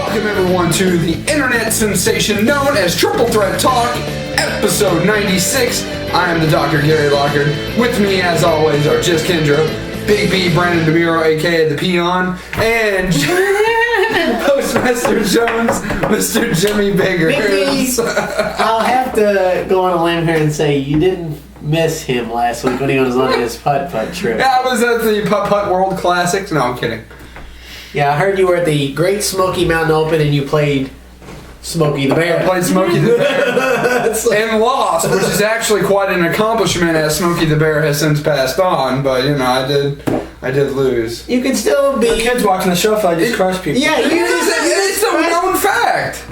Welcome everyone to the internet sensation known as Triple Threat Talk, episode 96. I am the Dr. Gary Lockard. With me, as always, are just Kendra, Big B, Brandon DeMuro, aka the Peon, and PostMaster Jones, Mr. Jimmy Biggers. I'll have to go on a limb here and say you didn't miss him last week when he was on his putt-putt trip. Yeah, I was at the Putt-Putt World Classics. No, I'm kidding. Yeah, I heard you were at the Great Smoky Mountain Open and you played Smokey the Bear. I played Smokey the Bear and lost, which is actually quite an accomplishment as Smokey the Bear has since passed on, but you know, I did lose. You can still be... The kids watching the show feel like just crush people. Yeah, it's a known fact.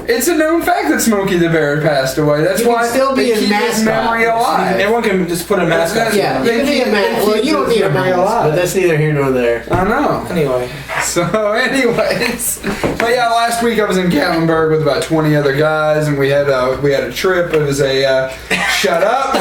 It's a known fact that Smokey the Bear passed away. That's you why can still be they keep his memory alive. Everyone can just put a mask on. Yeah, you can be a mask. Well, you don't need a mask, but that's neither here nor there. I know. Anyway. So, anyways. But yeah, last week I was in Gatlinburg with about 20 other guys, and we had a trip. It was a shut up.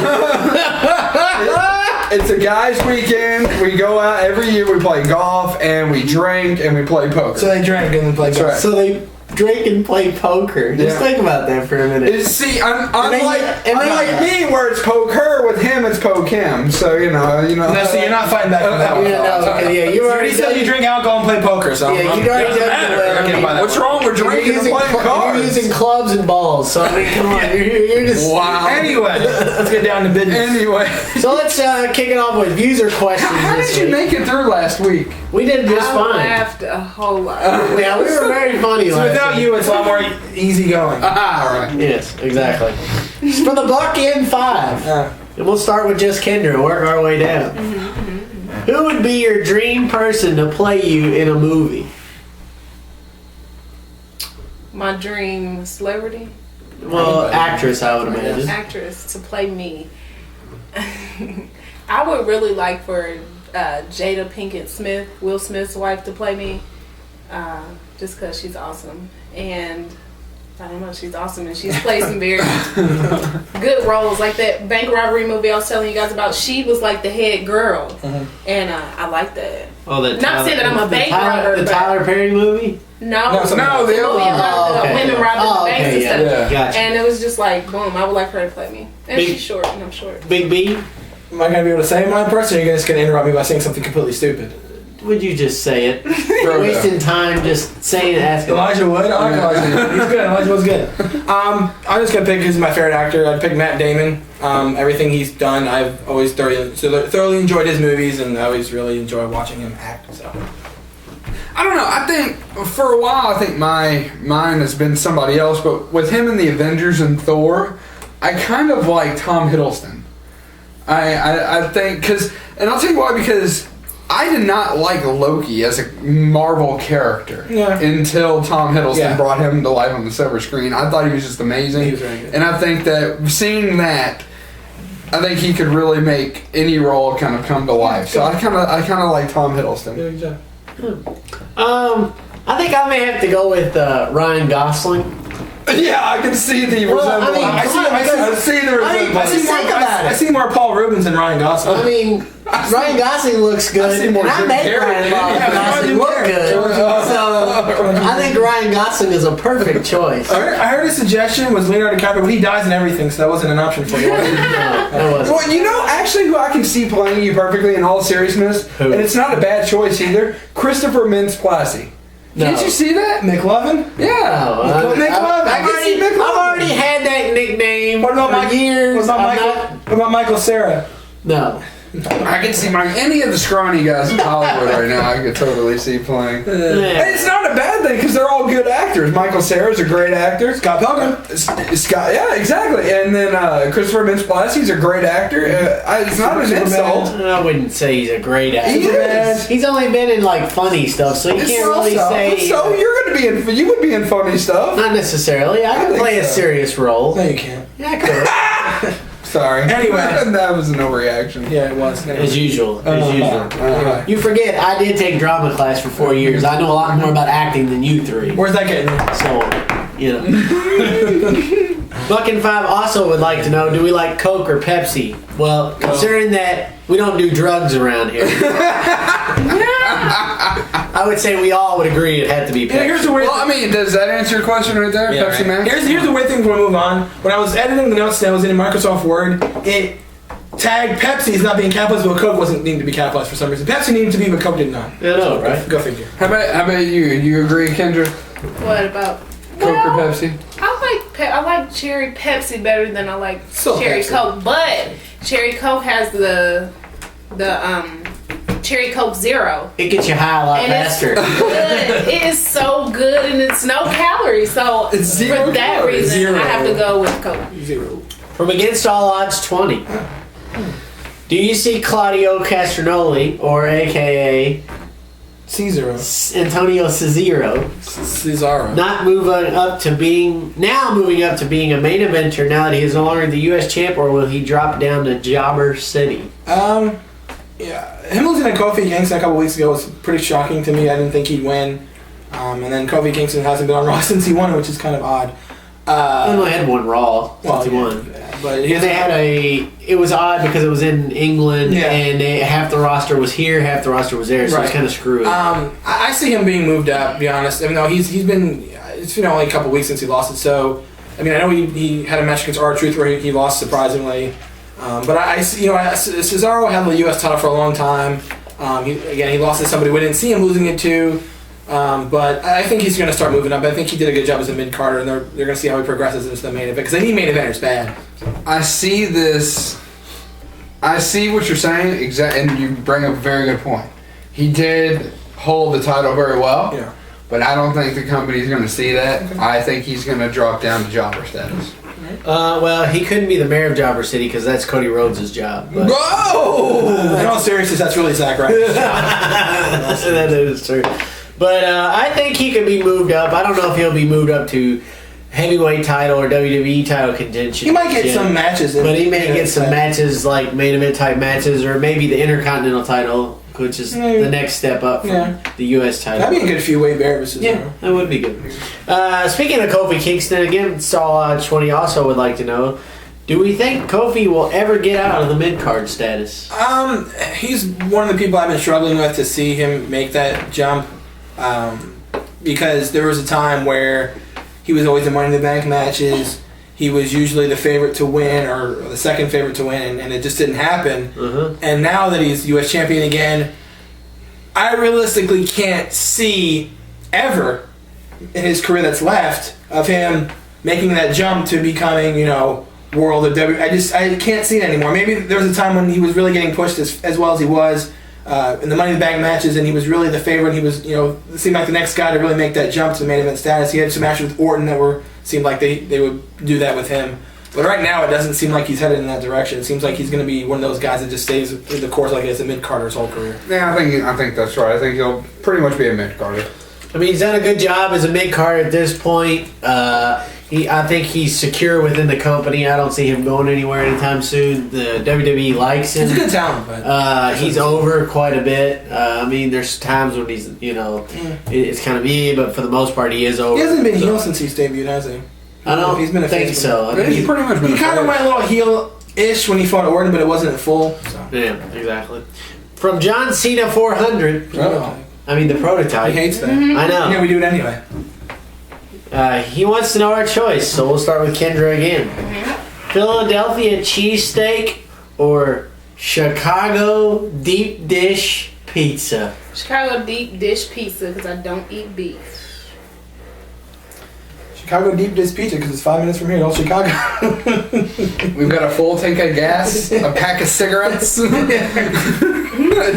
It's a guys' weekend. We go out every year. We play golf and we drink and we play poker. So they drank and played golf. Right. So they drink and play poker. Just think about that for a minute. See, unlike me, where it's poke her, with him it's poke him. So you know. No, so you're not fighting back from that one. Yeah, you already said you drink alcohol and play poker. So yeah, you already done. What's wrong with drinking and playing cards? You're using clubs and balls. So I mean, come on, you're just wow. Anyway, let's get down to business. Anyway, so let's kick it off with user questions. How did you make it through last week? We did just fine. I laughed a whole lot. Yeah, we were very funny. So without you, it's a lot more easy going. All right. Yes, exactly. For the buck in 5, and we'll start with just Kendra and work our way down. Who would be your dream person to play you in a movie? My dream celebrity? Well, actress, I would imagine. Actress to play me. I would really like for Jada Pinkett Smith, Will Smith's wife, to play me. Just because she's awesome. And I don't know, she's awesome, and she's played some very good roles, like that bank robbery movie I was telling you guys about. She was like the head girl, and I like that. Oh, not saying that I'm a bank robber. The Tyler Perry movie? No, the movie about the women robbing banks and stuff. Yeah. Gotcha. And it was just like, boom, I would like her to play me. And she's short, and I'm short. Big B? Am I going to be able to say my person, or are you just going to interrupt me by saying something completely stupid? Would you just say it? Wasting time just saying it, asking. Elijah Wood? I like Elijah. He's good. Elijah Wood's good. I'm just going to pick who's my favorite actor. I'd pick Matt Damon. Everything he's done, I've always thoroughly enjoyed his movies, and I always really enjoy watching him act. So, I don't know. I think for a while, I think mine has been somebody else, but with him in the Avengers and Thor, I kind of like Tom Hiddleston. I think and I'll tell you why, because I did not like Loki as a Marvel character until Tom Hiddleston brought him to life on the silver screen. I thought he was just amazing. He was very good. And I think that seeing that, I think he could really make any role kind of come to life. So I kind of like Tom Hiddleston. good job. I think I may have to go with Ryan Gosling. Yeah, I can see the resemblance. I see the resemblance. I see more Paul Rubens than Ryan Gosling. I mean, Ryan Gosling looks good. I see more and I make Ryan Gosling look good. So I think Ryan Gosling is a perfect choice. I heard a suggestion was Leonardo DiCaprio, but he dies and everything, so that wasn't an option for you. Well, you know, actually, who I can see playing you perfectly in all seriousness, and it's not a bad choice either, Christopher Mintz-Plasse. No. Did you see that? McLovin? Yeah. I've already had that nickname for years. What about Michael Cera? No. I can see any of the scrawny guys in Hollywood right now. I could totally see playing. And it's not a bad thing because they're all good actors. Michael Cera's a great actor. Scott Pilgrim. Yeah, exactly. And then Christopher Mintz-Plasse's a great actor. It's not an insult. I wouldn't say he's a great actor. He is. He's only been in like funny stuff, so you can't really say. So you would be in funny stuff. Not necessarily. I can play a serious role. No, you can't. Yeah, I could. Sorry. Anyway. That was an overreaction. Yeah, it was. As usual. Anyway. You forget, I did take drama class for 4 years. I know a lot more about acting than you three. Where's that getting you? So, you know. Buck and Five also would like to know, do we like Coke or Pepsi? Well, considering that we don't do drugs around here, I I would say we all would agree it had to be Pepsi. Here's the weird. Well, I mean, does that answer your question right there, Yeah, Pepsi right. Max? Here's the weird thing before we move on. When I was editing the notes that I was in Microsoft Word, it tagged Pepsi as not being capitalized, but Coke wasn't needing to be capitalized for some reason. Pepsi needed to be, but Coke did not. I know, right? Go figure. How about you? You agree, Kendra? What about Coke or Pepsi? I like cherry Pepsi better than I like Still cherry Pepsi. Coke, but cherry Coke has the cherry Coke Zero. It gets you high a lot And faster. it's good. It is so good, and it's no calories. So It's zero for that calories. reason, Zero. I have to go with Coke. 0. From Against All Odds 20. Do you see Claudio Castronoli, or AKA C0. Antonio Cesaro, Cesaro. moving up to being a main eventer now that he is no longer the U.S. champ, or will he drop down to Jobber City? Yeah, him losing to Kofi Kingston a couple weeks ago was pretty shocking to me. I didn't think he'd win. And then Kofi Kingston hasn't been on Raw since he won it, which is kind of odd. He only had one Raw since he won. Yeah, but It was odd because it was in England, Yeah. and half the roster was here, half the roster was there, so Right. it's kind of screwy. I see him being moved up, to be honest. Even though it's been only a couple weeks since he lost it. So, I mean, I know he had a match against R-Truth where he lost surprisingly. But I see, Cesaro held the U.S. title for a long time. He lost to somebody we didn't see him losing it to. But I think he's going to start moving up. I think he did a good job as a mid-carder, and they're going to see how he progresses into the main event, because they need main eventers bad. I see this. I see what you're saying, and you bring up a very good point. He did hold the title very well, Yeah. but I don't think the company's going to see that. I think he's going to drop down to jobber status. Well, he couldn't be the mayor of Jobber City because that's Cody Rhodes' job. But Whoa! In all seriousness, that's really Zack Ryder's job. that is true. But I think he could be moved up. I don't know if he'll be moved up to heavyweight title or WWE title contention. He might get some matches. But he may get some matches like main event type matches, or maybe the Intercontinental title, which is the next step up from the U.S. title. That'd be a good few way bear versus Yeah, that would be good. Speaking of Kofi Kingston, again, Saul Odds 20 also would like to know, do we think Kofi will ever get out of the mid-card status? He's one of the people I've been struggling with to see him make that jump. Because there was a time where he was always in Money in the Bank matches. He was usually the favorite to win, or the second favorite to win, and it just didn't happen. And now that he's U.S. champion again, I realistically can't see ever in his career that's left of him making that jump to becoming, world of W. I can't see it anymore. Maybe there was a time when he was really getting pushed as well as he was in the Money in the Bank matches, and he was really the favorite. He was, it seemed like the next guy to really make that jump to the main event status. He had some matches with Orton that seemed like they would do that with him. But right now, it doesn't seem like he's headed in that direction. It seems like he's going to be one of those guys that just stays through the course like he has a mid-carder his whole career. Yeah, I think that's right. I think he'll pretty much be a mid-carder. I mean, he's done a good job as a mid-card at this point. I think he's secure within the company. I don't see him going anywhere anytime soon. The WWE likes him. He's a good talent, but he's over quite a bit. I mean, there's times when he's, it's kind of but for the most part, he is over. he hasn't been heel since he's debuted, has he? I don't He's been a think face so. I But think he's pretty much been He a kind of face. went a little heel-ish when he fought Orton, but it wasn't at full. So. yeah, exactly. From John Cena 400. Oh. I mean, the He prototype. hates that. I know. Yeah, we do it anyway. He wants to know our choice, so we'll start with Kendra again. Philadelphia cheesesteak or Chicago deep dish pizza? Chicago deep dish pizza because I don't eat beef. Chicago deep dish pizza because it's 5 minutes from here to old Chicago. We've got a full tank of gas, a pack of cigarettes, a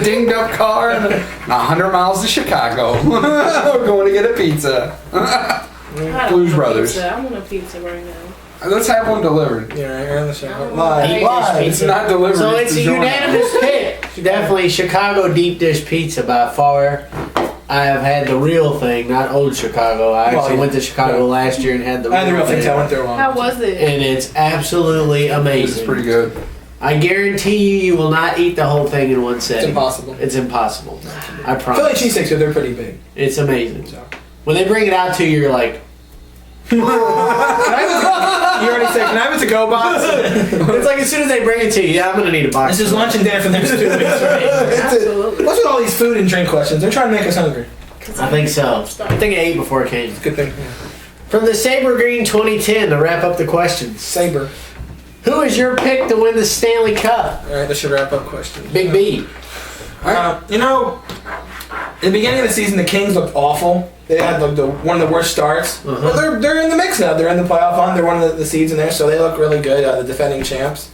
dinged up car, and 100 miles to Chicago. We're going to get a pizza. I Blues want a Brothers. Pizza. I want a pizza right now. Let's have one delivered. Yeah, right here on the show. Oh. Live. Deep dish Live. It's not delivered. So it's a DiGiorno. unanimous pick. Definitely Chicago deep dish pizza by far. I have had the real thing, not old Chicago. I actually went to Chicago last year and had the I had the real thing. thing. I went there a while. How was it? And it's absolutely amazing. It's pretty good. I guarantee you will not eat the whole thing in one setting. It's impossible. It's impossible. I Philly promise. cheesesteaks, they're pretty big. It's amazing. So. When they bring it out to you, you're like, You already said, can I have a to-go box? it's like as soon as they bring it to you, yeah, I'm gonna need a box. This is lunch and dinner for the next 2 weeks, right? Absolutely. What's with all these food and drink questions? They're trying to make us hungry. I think so. I think I ate before it came. Good thing. From the Saber Green 2010 to wrap up the questions. Saber. Who is your pick to win the Stanley Cup? All right, that should wrap up questions. Big B. You know, in the beginning of the season, the Kings looked awful. They had like one of the worst starts. Well, they're in the mix now. They're in the playoff hunt. They're one of the seeds in there, so they look really good. The defending champs.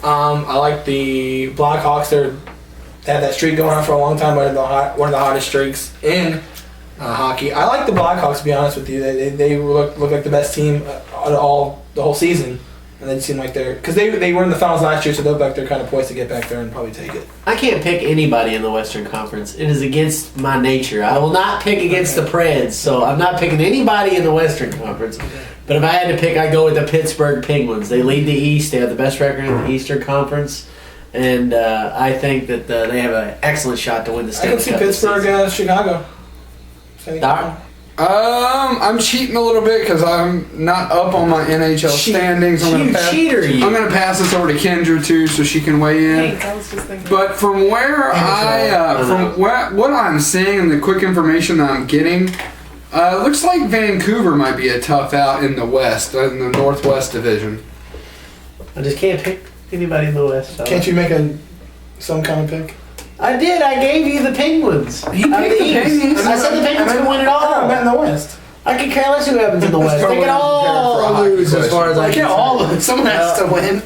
I like the Blackhawks. They had that streak going on for a long time. One of the hottest streaks in hockey. I like the Blackhawks, to be honest with you. They look like the best team out of the whole season. And they seem like because they were in the finals last year, so they look like they're kind of poised to get back there and probably take it. I can't pick anybody in the Western Conference. It is against my nature. I will not pick against the Preds, so I'm not picking anybody in the Western Conference. But if I had to pick, I'd go with the Pittsburgh Penguins. They lead the East. They have the best record in the Eastern Conference. And I think that they have an excellent shot to win the Stanley Cup. I can see Pittsburgh, Chicago. I'm cheating a little bit because I'm not up on my NHL standings. I'm gonna pass this over to Kendra too, so she can weigh in. Thanks, I was just thinking. But from where what I'm seeing and the quick information that I'm getting, looks like Vancouver might be a tough out in the West, in the Northwest Division. I just can't pick anybody in the West. Can't you make some kind of pick? I did. I gave you the Penguins. You picked the Penguins. I said the Penguins can win it all. I bet in the West. I can care less who happens in the West. They can all lose as far as I can all. Someone has to win.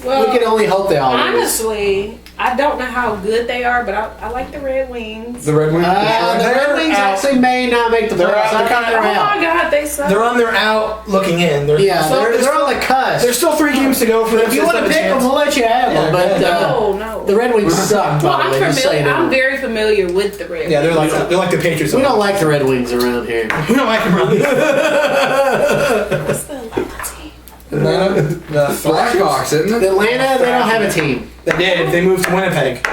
Well, we can only hope they all lose. honestly, I don't know how good they are, but I like the Red Wings. The Red Wings? The Red Wings actually may not make the playoffs. They're out. Oh my God, they suck. They're on their out looking in. They're on the cusp. There's still 3 games to go for them. If you want to pick them, we'll let you have them. But no. The Red Wings suck. Well, I'm very familiar with the Red Wings. Yeah, they're like the Patriots. We don't like the Red Wings around here. We don't like them around here. What's the Atlanta team? Atlanta? The Blackhawks, isn't it? Atlanta, they don't have a team. They did. They moved to Winnipeg.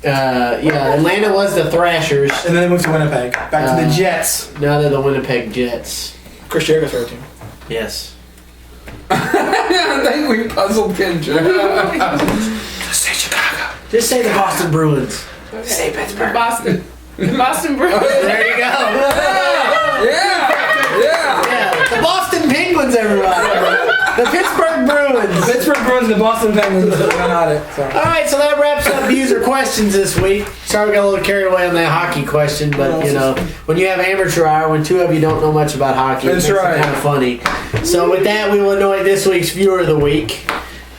Atlanta was the Thrashers. And then they moved to Winnipeg. Back to the Jets. Now they're the Winnipeg Jets. Chris Jericho's favorite team. Yes. I think we puzzled Kendra. Just say Chicago. Just say the Boston Bruins. Okay. Say Pittsburgh. The Boston Bruins. There you go. Yeah. The Boston Penguins, everybody. The Pittsburgh Bruins. The Pittsburgh Bruins and the Boston Penguins. They're not it. So. All right, so that wraps up user questions this week. Sorry we got a little carried away on that hockey question, but when you have amateur hour, when 2 of you don't know much about hockey, it's kind of funny. So with that, we will anoint this week's viewer of the week,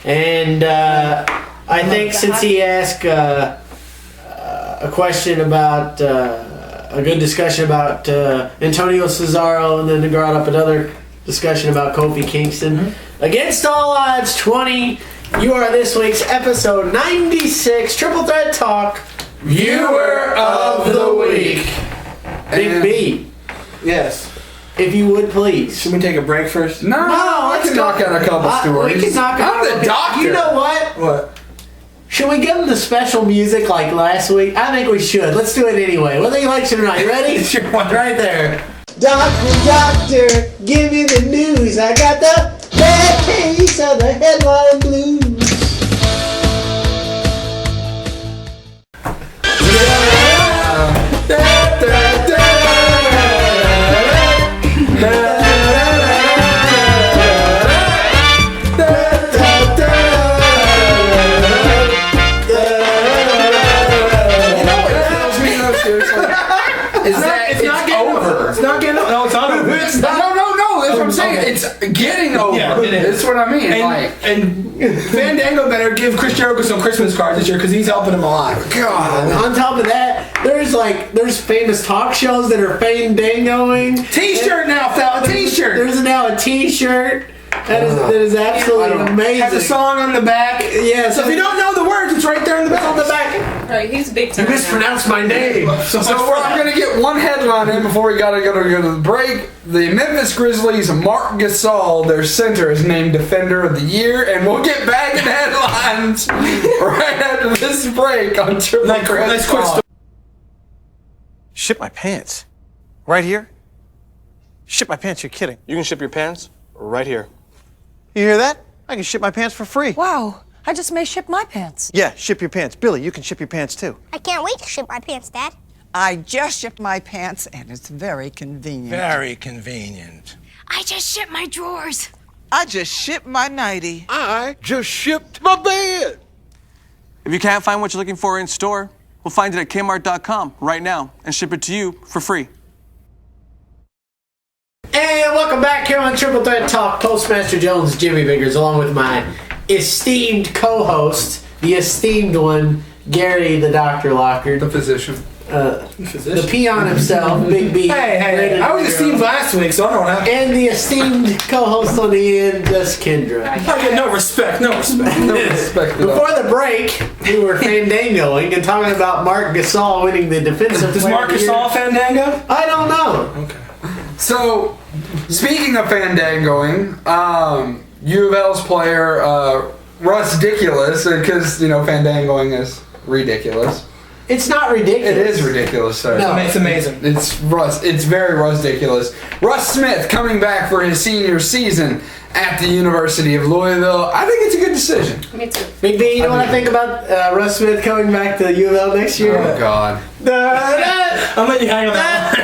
and I think since he asked a question about a good discussion about Antonio Cesaro, and then he brought up another discussion about Kofi Kingston. Against all odds, 20. You are this week's episode 96 Triple Threat Talk Viewer of the Week. Big B. Yes. If you would please. Should we take a break first? No, I can knock out a couple stories. We can knock out. I'm the doctor. You know what? What? Should we give them the special music like last week? I think we should. Let's do it anyway. Whether you like it or not. You ready? Sure. Right there. Doctor, give me the news. I got the bad case of the headline blues. It's getting over. Yeah, it is. That's what I mean. And Fandango better give Chris Jericho some Christmas cards this year because he's helping him a lot. God. On top of that, there's famous talk shows that are Fandangoing. T-shirt now, fella. T-shirt. There's now a T-shirt. That is absolutely amazing. Has a song on the back. Yeah. So if you don't know the words, it's right there in the back. On the back. Right, he's big time. You mispronounced my name. So we're going to get one headline in before we got to go to the break. The Memphis Grizzlies' Mark Gasol, their center, is named Defender of the Year, and we'll get back in headlines right after this break on Triple Threat Talk. Ship my pants? Right here? Ship my pants? You're kidding. You can ship your pants right here. You hear that? I can ship my pants for free. Wow, I just may ship my pants. Yeah, ship your pants. Billy, you can ship your pants too. I can't wait to ship my pants, Dad. I just shipped my pants, and it's very convenient. Very convenient. I just shipped my drawers. I just shipped my nightie. I just shipped my bed. If you can't find what you're looking for in store, we'll find it at Kmart.com right now and ship it to you for free. And welcome back here on Triple Threat Talk. Postmaster Jones, Jimmy Biggers, along with my esteemed co-host, the esteemed one, Gary the Dr. Lockard. The physician. The peon himself, Big B. Hey, I was esteemed last week, so I don't have. And the esteemed co-host on the end, just Kendra. I get no respect. No respect. No respect at all. Before the break, we were fandangoing and talking about Mark Gasol winning the defensive Does player Mark of the year. Gasol fandango? I don't know. Okay. So, speaking of fandangoing, U of L's player, Russ Dickulous, because, fandangoing is ridiculous. It's not ridiculous. It is ridiculous, sir. No. It's amazing. It's Russ. It's very ridiculous. Russ Smith coming back for his senior season at the University of Louisville. I think it's a good decision. Me too. Big B, you know what I think about Russ Smith coming back to U of L next year? Oh, God. I'll let you hang on that.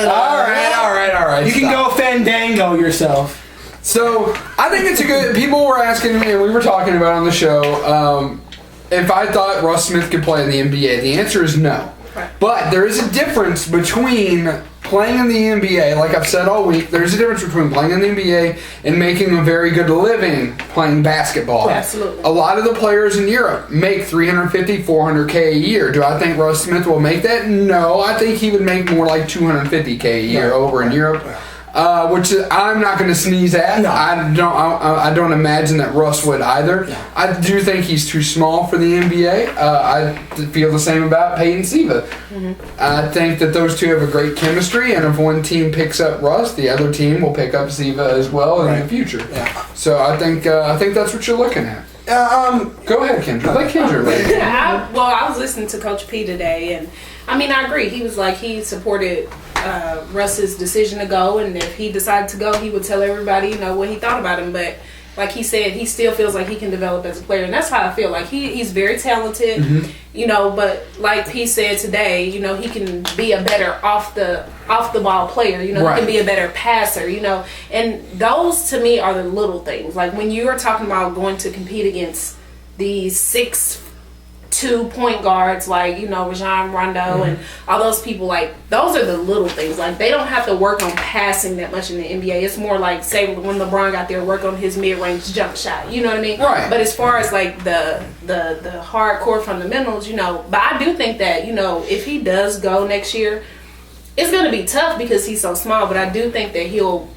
All right. You can go fandango yourself. So, I think it's a good... People were asking me, and we were talking about it on the show, if I thought Russ Smith could play in the NBA. The answer is no. Right. But there is a difference between playing in the NBA, like I've said all week, there's a difference between playing in the NBA and making a very good living playing basketball. Absolutely. A lot of the players in Europe make $350,000, $400K a year. Do I think Russ Smith will make that? No, I think he would make more like $250K a year over in Europe. Which I'm not going to sneeze at. No. I don't imagine that Russ would either. No. I do think he's too small for the NBA. I feel the same about Peyton Siva. Mm-hmm. I think that those two have a great chemistry, and if one team picks up Russ, the other team will pick up Siva as well in the future. Yeah. So I think that's what you're looking at. Go ahead, Kendra. Let Kendra lead. Yeah, I was listening to Coach P today, and I agree. He was like, he supported Russ's decision to go, and if he decided to go, he would tell everybody, what he thought about him. But like he said, he still feels like he can develop as a player, and that's how I feel. Like he's very talented, but like he said today, he can be a better off the ball player. He can be a better passer. And those to me are the little things. Like when you are talking about going to compete against these 6'2" point guards like Rajon Rondo and all those people, like those are the little things. Like they don't have to work on passing that much in the NBA. It's more like, say, when LeBron got there, work on his mid-range jump shot. You know what I mean? Right. But as far as like the hardcore fundamentals, but I do think that if he does go next year, it's gonna be tough because he's so small. But I do think that he'll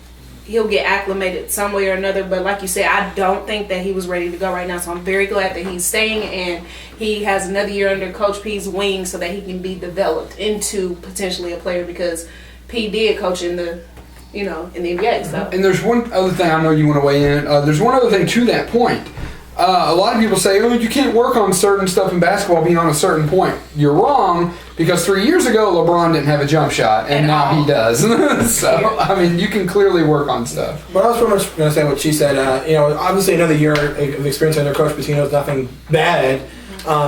get acclimated some way or another. But like you said, I don't think that he was ready to go right now. So I'm very glad that he's staying and he has another year under Coach P's wing so that he can be developed into potentially a player, because P did coach in the in the NBA. So. And there's one other thing I know you want to weigh in. There's one other thing to that point. A lot of people say, you can't work on certain stuff in basketball beyond a certain point. You're wrong, because 3 years ago, LeBron didn't have a jump shot, and now he does. So, you can clearly work on stuff. But I was pretty much going to say what she said. Obviously another year of experience under Coach Pitino is nothing bad.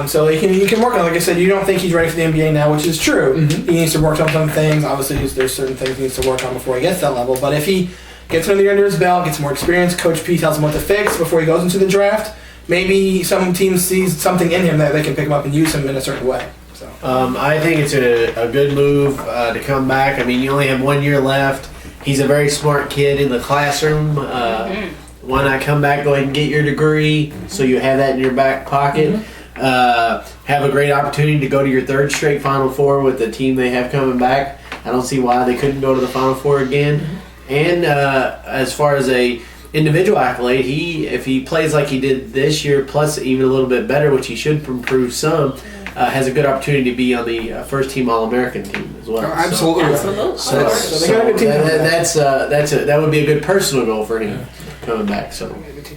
So he can work on it. Like I said, you don't think he's ready for the NBA now, which is true. He needs to work on some things. Obviously, there's certain things he needs to work on before he gets to that level. But if he gets another year under his belt, gets more experience, Coach P tells him what to fix before he goes into the draft, maybe some team sees something in him that they can pick him up and use him in a certain way. So I think it's a good move to come back. You only have 1 year left. He's a very smart kid in the classroom. Why not come back, go ahead and get your degree so you have that in your back pocket. Have a great opportunity to go to your third straight Final Four with the team they have coming back. I don't see why they couldn't go to the Final Four again. And as far as a individual accolade, if he plays like he did this year, plus even a little bit better, which he should improve some, has a good opportunity to be on the first team All-American team as well. Absolutely. Absolutely. So they got a good team. That would be a good personal goal for him. coming back. So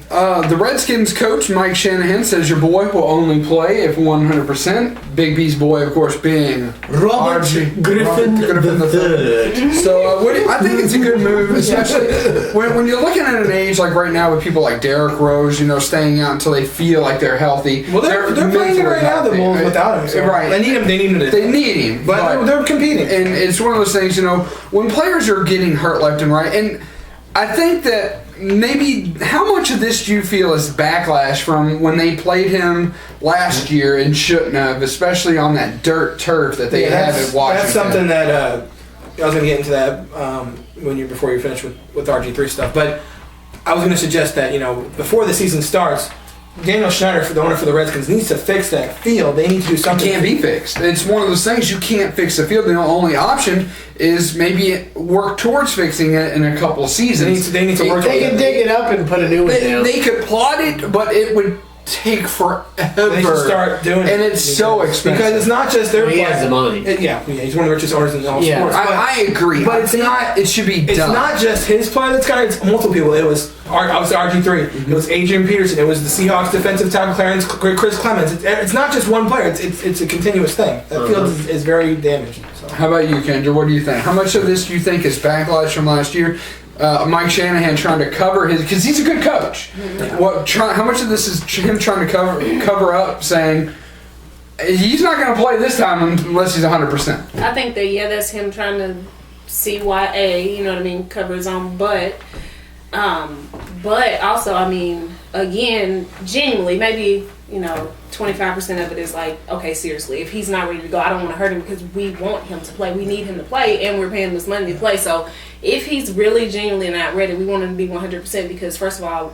the Redskins coach Mike Shanahan says your boy will only play if 100%. Big B's boy, of course, being Robert Griffin III. So I think it's a good move, especially when you're looking at an age like right now with people like Derrick Rose, staying out until they feel like they're healthy. Well, they're playing right now, the Bulls, without him. So right. They need him. They need him. But they're competing. And it's one of those things, when players are getting hurt left and right, and I think that maybe how much of this do you feel is backlash from when they played him last year and shouldn't have, especially on that dirt turf that they had at Washington? That's something that I was going to get into that before you finish with RG3 stuff. But I was going to suggest that before the season starts, Daniel Schneider, the owner for the Redskins, needs to fix that field. They need to do something. It can't be fixed. It's one of those things you can't fix the field. The only option is maybe work towards fixing it in a couple of seasons. They need to work. They can dig it up and put a new one down. They could plot it, but it would take forever. They should start doing it. And it's so expensive. Because it's not just their He has the money. He's one of the richest owners in all sports. I agree. But it's not. It should be done. It's not just his play that's got it. It's multiple people. It was obviously RG3. It was Adrian Peterson. It was the Seahawks defensive tackle Chris Clemens. It's not just one player. It's a continuous thing. That field is very damaged. So. How about you, Kendra? What do you think? How much of this do you think is backlash from last year? Mike Shanahan trying to cover because he's a good coach. How much of this is him trying to cover up, saying he's not going to play this time unless he's 100%? I think that's him trying to CYA, cover his own butt. But also, again, genuinely, maybe 25% of it is like, okay, seriously, if he's not ready to go, I don't want to hurt him because we want him to play. We need him to play, and we're paying him this money to play. So if he's really genuinely not ready, we want him to be 100% because, first of all,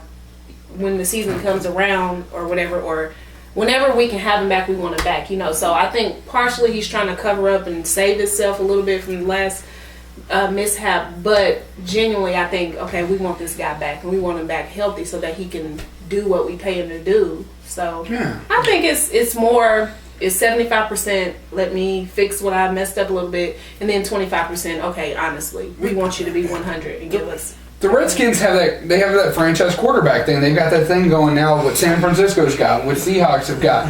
when the season comes around or whatever, or whenever we can have him back, we want him back, So I think partially he's trying to cover up and save himself a little bit from the last mishap, but genuinely I think, okay, we want this guy back, and we want him back healthy so that he can do what we pay him to do. So I think it's more, it's 75%, let me fix what I messed up a little bit, and then 25%, okay, honestly, we want you to be 100 and give us. The Redskins have that franchise quarterback thing. They've got that thing going now. What San Francisco's got, what Seahawks have got,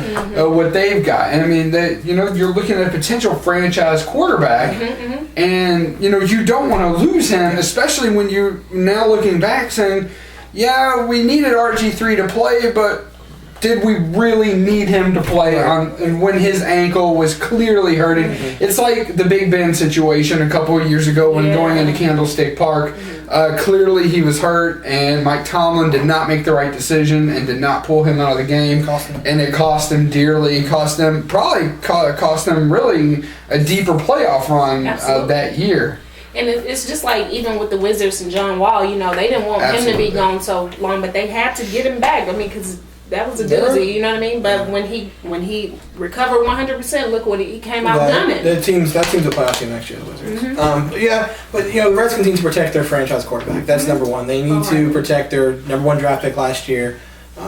what they've got, and you're looking at a potential franchise quarterback, and you don't want to lose him, especially when you're now looking back saying, yeah, we needed RG3 to play, but did we really need him to play and when his ankle was clearly hurting? It's like the Big Ben situation a couple of years ago when going into Candlestick Park. Clearly he was hurt, and Mike Tomlin did not make the right decision and did not pull him out of the game. And it cost him dearly. It cost them really a deeper playoff run that year. And it's just like even with the Wizards and John Wall, they didn't want him to be gone so long, but they had to get him back. because that was a doozy, you know what I mean? But when he recovered 100%, look what he came out done it. That team's a playoff team next year, the Wizards. But the Redskins need to protect their franchise quarterback. That's number one. They need to protect their number one draft pick last year.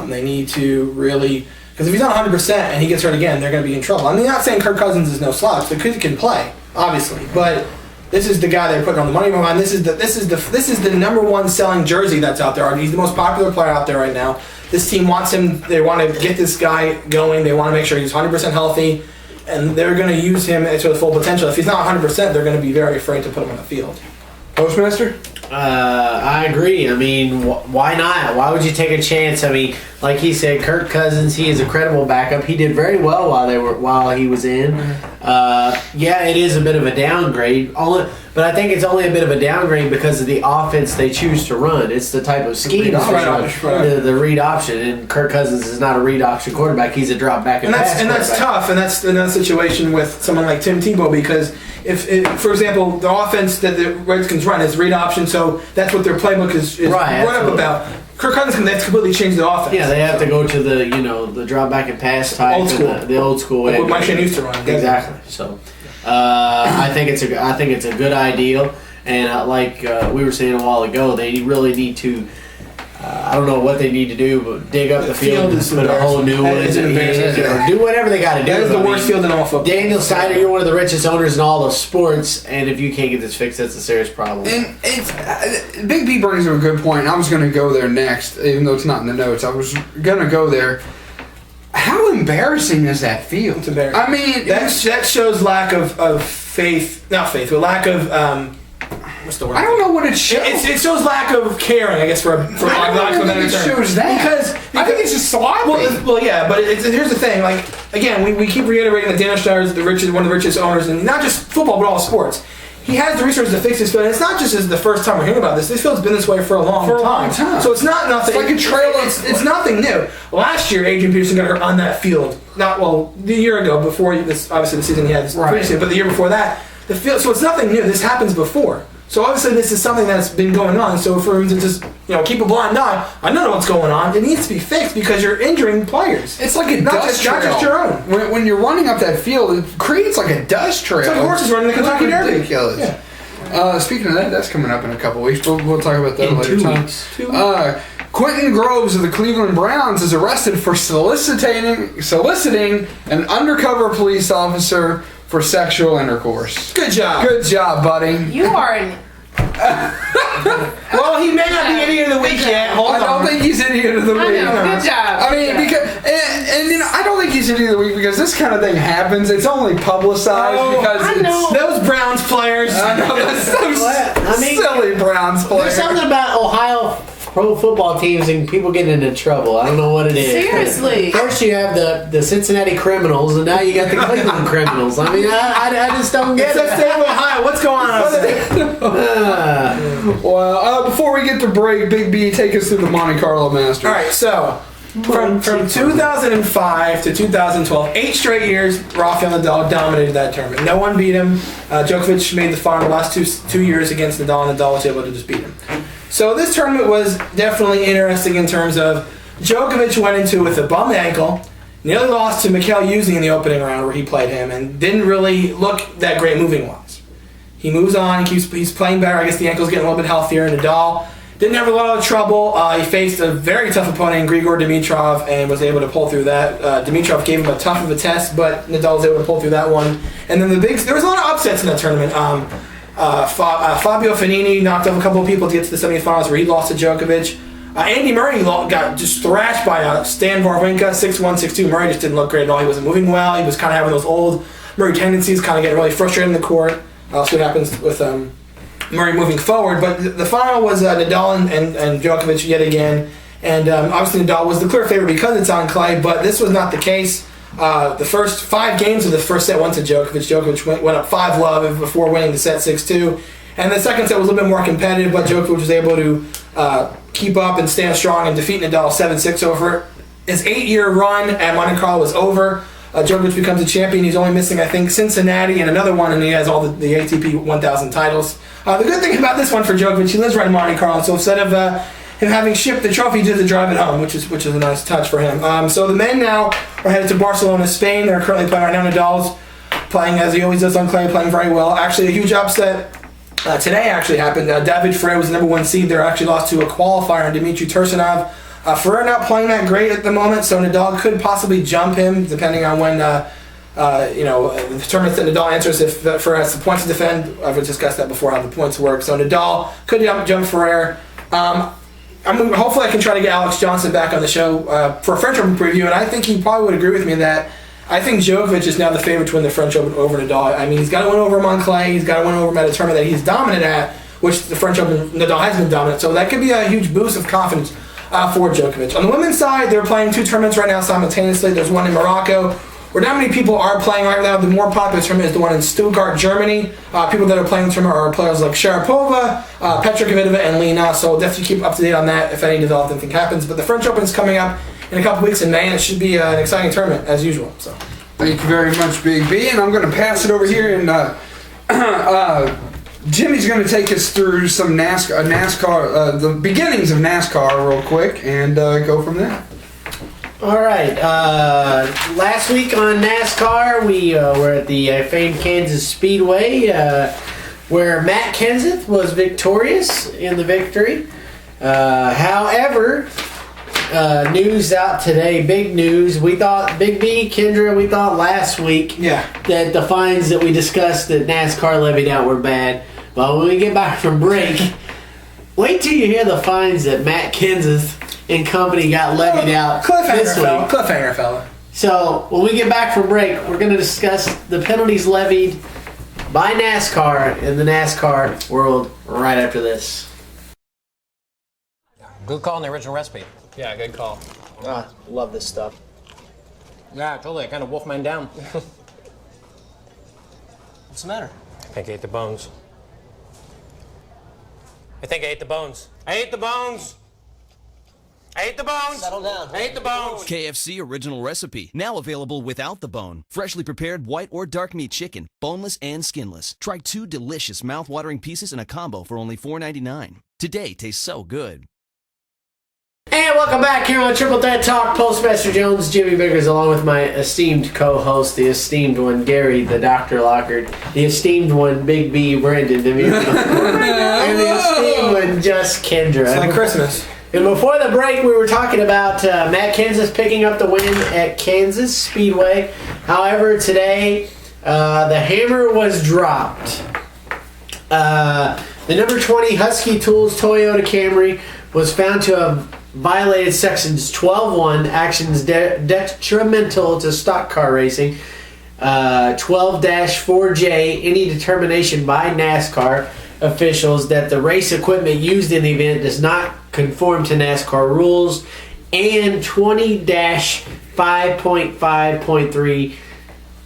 They need to really, because if he's not 100% and he gets hurt again, they're going to be in trouble. I'm not saying Kirk Cousins is no slouch. The kid can play, obviously, but this is the guy they're putting on the money line. This is the number one selling jersey that's out there. He's the most popular player out there right now. This team wants him. They want to get this guy going. They want to make sure he's 100% healthy, and they're going to use him to the full potential. If he's not 100%, they're going to be very afraid to put him on the field. Postmaster? I agree. Why not? Why would you take a chance? Like he said, Kirk Cousins, he is a credible backup. He did very well while he was in. It is a bit of a downgrade. But I think it's only a bit of a downgrade because of the offense they choose to run. It's the type of scheme the read option. And Kirk Cousins is not a read option quarterback. He's a drop back and pass. And that's tough. And that's another situation with someone like Tim Tebow because if for example, the offense that the Redskins run is read option, so that's what their playbook is run up about. Kirk Cousins, they have to completely change the offense. Yeah, they have to go to the drop back and pass type, the old school way. What Mike Shanahan used to run. Exactly. So, I think it's a good idea, and like we were saying a while ago, they really need to I don't know what they need to do, but dig up the field and is put a whole new one It's in, embarrassing. or do whatever they got to do. That is the worst field in all football. Daniel Snyder, you're one of the richest owners in all of sports, and if you can't get this fixed, that's a serious problem. And it's Big B brings up a good point. I was going to go there next, even though it's not in the notes. I was going to go there. How embarrassing is that field? It's embarrassing. I mean, that shows lack of faith. Not faith, but lack of what's the word? I don't know what it shows. It shows lack of caring, I guess, for lack of a better it term. shows that. Because I think it's just sloppy. Well, yeah, but here's the thing. Like, again, we keep reiterating that Daniel Snyder is one of the richest owners in not just football, but all sports. He has the resources to fix this field, and it's not just the first time we're hearing about this. This field's been this way for a long time. So it's not nothing. It's like a trail. It's nothing new. Last year, Adrian Peterson got hurt on that field. The year ago, before this, obviously the season he had this previous year, but the year before that, the field. So it's nothing new. This happens before. So obviously this is something that's been going on. So for him to just keep a blind eye, I don't know what's going on. It needs to be fixed because you're injuring players. It's like a dust trail. Not just your own. When you're running up that field, it creates like a dust trail. It's like horses running the Kentucky Derby. Ridiculous. Yeah. Speaking of that, that's coming up in a couple weeks, but we'll talk about that In later 2 time. weeks. Quentin Groves of the Cleveland Browns is arrested for soliciting an undercover police officer for sexual intercourse. Good job. Good job, buddy. You are an Well, he may not be idiot of the week yet. Hold I on. don't think he's idiot of the week. I know. Good job. I mean, because and I don't think he's idiot of the week because this kind of thing happens. It's only publicized because I know. Those Browns players. I know those silly Browns players. There's something about Ohio pro football teams and people getting into trouble. I don't know what it is. Seriously. First you have the Cincinnati Criminals, and now you got the Cleveland Criminals. I mean, I just don't get It's it. the state of Ohio. What's going on up there? Well, before we get to break, Big B, take us through the Monte Carlo Masters. All right, so from 2005 to 2012, 8 straight years, Rafael Nadal dominated that tournament. No one beat him. Djokovic made the final the last two years against Nadal, and Nadal was able to just beat him. So this tournament was definitely interesting in terms of Djokovic went into with a bum ankle, nearly lost to Mikhail Yuzny in the opening round where he played him, and didn't really look that great moving-wise. He moves on, he's playing better. I guess the ankle's getting a little bit healthier. Nadal didn't have a lot of trouble. He faced a very tough opponent in Grigor Dimitrov and was able to pull through that. Dimitrov gave him a tough of a test, but Nadal was able to pull through that one. And then there was a lot of upsets in that tournament. Fabio Fognini knocked off a couple of people to get to the semifinals where he lost to Djokovic. Andy Murray got just thrashed by Stan Wawrinka, 6-1, 6-2. Murray just didn't look great at all. He wasn't moving well. He was kind of having those old Murray tendencies, kind of getting really frustrated in the court. I'll see what happens with Murray moving forward. But the final was Nadal and Djokovic yet again. And obviously Nadal was the clear favorite because it's on clay, but this was not the case. The first 5 games of the first set went to Djokovic. Djokovic went up 5-love before winning the set 6-2. And the second set was a little bit more competitive, but Djokovic was able to keep up and stand strong and defeat Nadal 7-6 over. His 8-year run at Monte Carlo was over. Djokovic becomes a champion. He's only missing, I think, Cincinnati and another one, and he has all the ATP 1000 titles. The good thing about this one for Djokovic, he lives right in Monte Carlo, so instead of him having shipped the trophy, he did the drive it home, which is a nice touch for him. So the men now are headed to Barcelona, Spain. They're currently playing right now. Nadal's playing as he always does on clay, playing very well. Actually, a huge upset today actually happened. David Ferrer was the number 1 seed. They're actually lost to a qualifier in Dmitry Tursunov. Ferrer not playing that great at the moment, so Nadal could possibly jump him depending on when the tournament that Nadal enters. If Ferrer has the points to defend, I've discussed that before how the points work. So Nadal could jump Ferrer. Hopefully I can try to get Alex Johnson back on the show for a French Open preview, and I think he probably would agree with me that I think Djokovic is now the favorite to win the French Open over Nadal. I mean, he's got to win over him on clay. He's got to win over him at a tournament that he's dominant at, which the French Open, Nadal has been dominant. So that could be a huge boost of confidence for Djokovic. On the women's side, they're playing 2 tournaments right now simultaneously. There's one in Morocco, where not many people are playing right now. The more popular tournament is the one in Stuttgart, Germany. People that are playing the tournament are players like Sharapova, Petra Kvitova, and Lena. So definitely keep up to date on that if any development thing happens. But the French Open is coming up in a couple weeks in May, and it should be an exciting tournament as usual. So, thank you very much, Big B. And I'm going to pass it over here, and Jimmy's going to take us through some NASCAR, the beginnings of NASCAR, real quick, and go from there. All right. Last week on NASCAR, we were at the famed Kansas Speedway, where Matt Kenseth was victorious in the victory. However, news out today, big news. We thought, Big B, Kendra, we thought last week that the fines that we discussed that NASCAR levied out were bad. But when we get back from break, wait till you hear the fines that Matt Kenseth and company got levied out this week. Cliffhanger, fella. So, when we get back from break, we're going to discuss the penalties levied by NASCAR in the NASCAR world right after this. Good call on the original recipe. Yeah, good call. Love this stuff. Yeah, totally. I kind of wolfed mine down. What's the matter? I think I ate the bones. I ate the bones. I ate the bones! Settle down. I ate the bones! KFC Original Recipe. Now available without the bone. Freshly prepared white or dark meat chicken. Boneless and skinless. Try 2 delicious mouth-watering pieces in a combo for only $4.99. Today tastes so good. And welcome back here on Triple Threat Talk. PostMaster Jones, Jimmy Biggers, along with my esteemed co-host, the esteemed one, Gary, the Dr. Lockard, the esteemed one, Big B, Brendan, and the esteemed one, just Kendra. It's like Christmas. And before the break, we were talking about Matt Kenseth picking up the win at Kansas Speedway. However, today, the hammer was dropped. The number 20 Husky Tools Toyota Camry was found to have violated sections 12.1, actions detrimental to stock car racing, 12-4J, any determination by NASCAR officials that the race equipment used in the event does not conform to NASCAR rules, and 20-5.5.3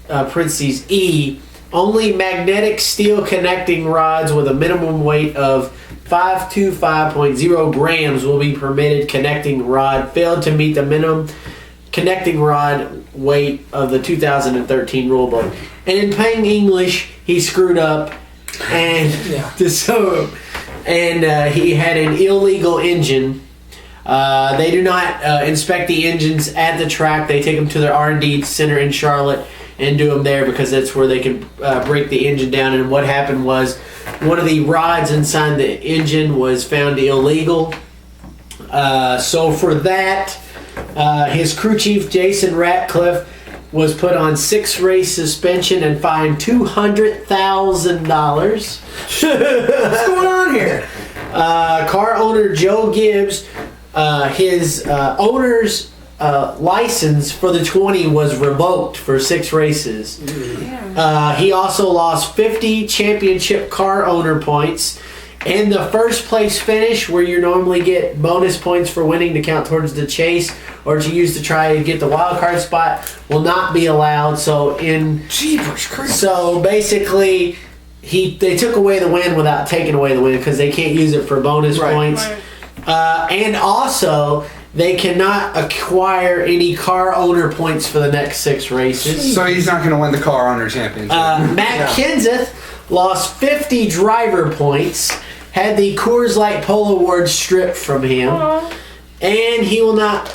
parentheses E, only magnetic steel connecting rods with a minimum weight of 525.0 grams will be permitted. Connecting rod failed to meet the minimum connecting rod weight of the 2013 rulebook. And in plain English, he screwed up, and he had an illegal engine. They do not inspect the engines at the track. They take them to their R&D center in Charlotte and do them there because that's where they can break the engine down. And what happened was one of the rods inside the engine was found illegal. So for that, his crew chief, Jason Ratcliffe, was put on 6-race suspension and fined $200,000. What's going on here? Car owner Joe Gibbs, his owner's license for the 20 was revoked for 6 races. He also lost 50 championship car owner points, and the first place finish, where you normally get bonus points for winning to count towards the chase or to use to try to get the wild card spot, will not be allowed. So basically, they took away the win without taking away the win because they can't use it for bonus points. And also, they cannot acquire any car owner points for the next 6 races. So he's not going to win the car owner championship. Matt Kenseth lost 50 driver points, had the Coors Light Polo Award stripped from him, and he will not,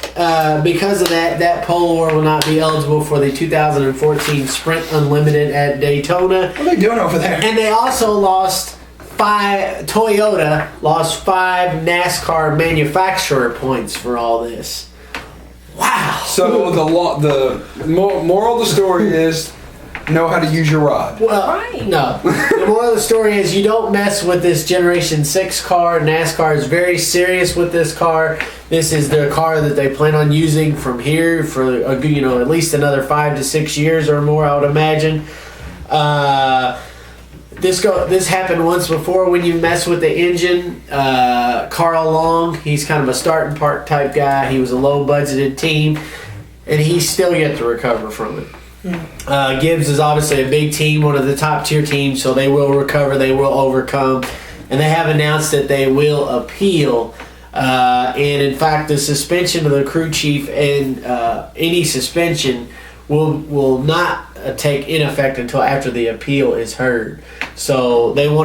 because of that Polo Award will not be eligible for the 2014 Sprint Unlimited at Daytona. What are they doing over there? And they also lost Toyota lost 5 NASCAR manufacturer points for all this. Wow. So the moral of the story is know how to use your rod. Well, no. The moral of the story is you don't mess with this Generation 6 car. NASCAR is very serious with this car. This is their car that they plan on using from here for at least another 5 to 6 years or more, I would imagine. This happened once before when you mess with the engine. Carl Long, he's kind of a start and park type guy. He was a low budgeted team, and he's still yet to recover from it. Gibbs is obviously a big team, one of the top tier teams, so they will recover, they will overcome, and they have announced that they will appeal. And in fact, the suspension of the crew chief and any suspension will not take in effect until after the appeal is heard. So they will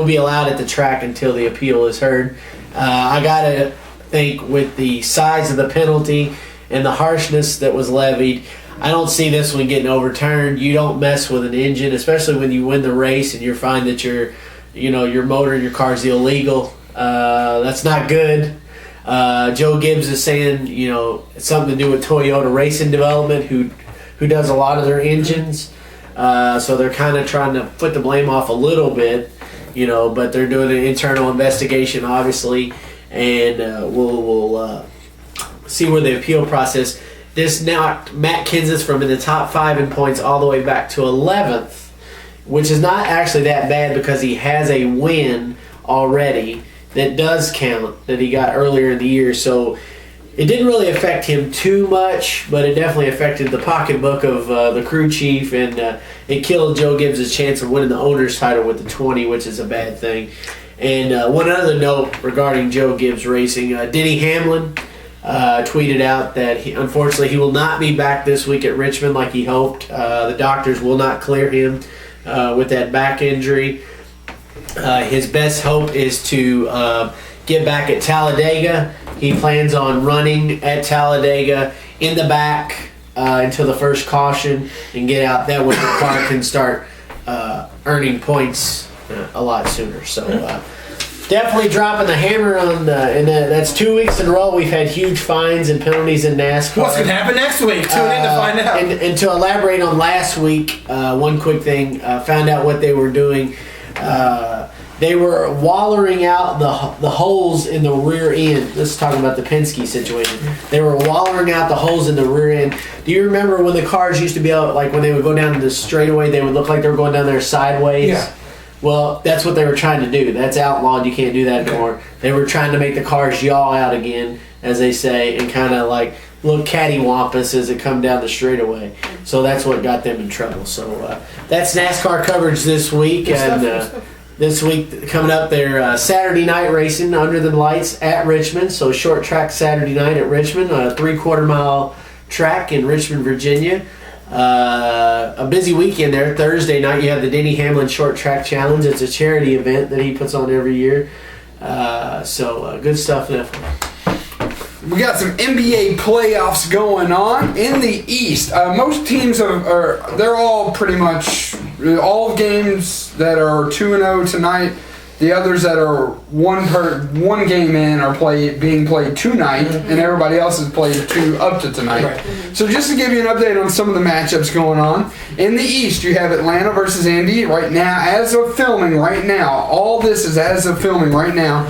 be allowed at the track until the appeal is heard. I gotta think with the size of the penalty and the harshness that was levied, I don't see this one getting overturned. You don't mess with an engine, especially when you win the race and you find that your motor in your car is illegal. That's not good. Joe Gibbs is saying, it's something to do with Toyota Racing Development, who does a lot of their engines. So they're kind of trying to put the blame off a little bit, but they're doing an internal investigation, obviously, and we'll see where the appeal process. This knocked Matt Kenseth from in the top 5 in points all the way back to 11th, which is not actually that bad because he has a win already that does count that he got earlier in the year. So it didn't really affect him too much, but it definitely affected the pocketbook of the crew chief, and it killed Joe Gibbs' chance of winning the owner's title with the 20, which is a bad thing. And one other note regarding Joe Gibbs Racing, Denny Hamlin tweeted out that unfortunately he will not be back this week at Richmond like he hoped. The doctors will not clear him with that back injury. His best hope is to get back at Talladega. He plans on running at Talladega in the back until the first caution and get out. That way the car can start earning points a lot sooner. So definitely dropping the hammer on and that's 2 weeks in a row we've had huge fines and penalties in NASCAR. What's going to happen next week? Tune in to find out. And to elaborate on last week, one quick thing, found out what they were doing. They were wallering out the holes in the rear end. This is talking about the Penske situation. They were wallering out the holes in the rear end. Do you remember when the cars used to be able, like when they would go down the straightaway, they would look like they were going down there sideways? Yeah. Well, that's what they were trying to do. That's outlawed. You can't do that anymore. They were trying to make the cars yaw out again, as they say, and kind of like look cattywampus as it come down the straightaway. So that's what got them in trouble. So that's NASCAR coverage this week. And this week coming up, they're Saturday night racing under the lights at Richmond. So short track Saturday night at Richmond, a 3/4 mile track in Richmond, Virginia. A busy weekend there. Thursday night you have the Denny Hamlin Short Track Challenge. It's a charity event that he puts on every year. So good stuff there. We got some NBA playoffs going on in the East. Most teams they're all pretty much all games that are 2-0 tonight. The others that are one game in are being played tonight, and everybody else is played up to tonight. Right. So just to give you an update on some of the matchups going on in the East, you have Atlanta versus Indy right now. As of filming right now, all this is as of filming right now.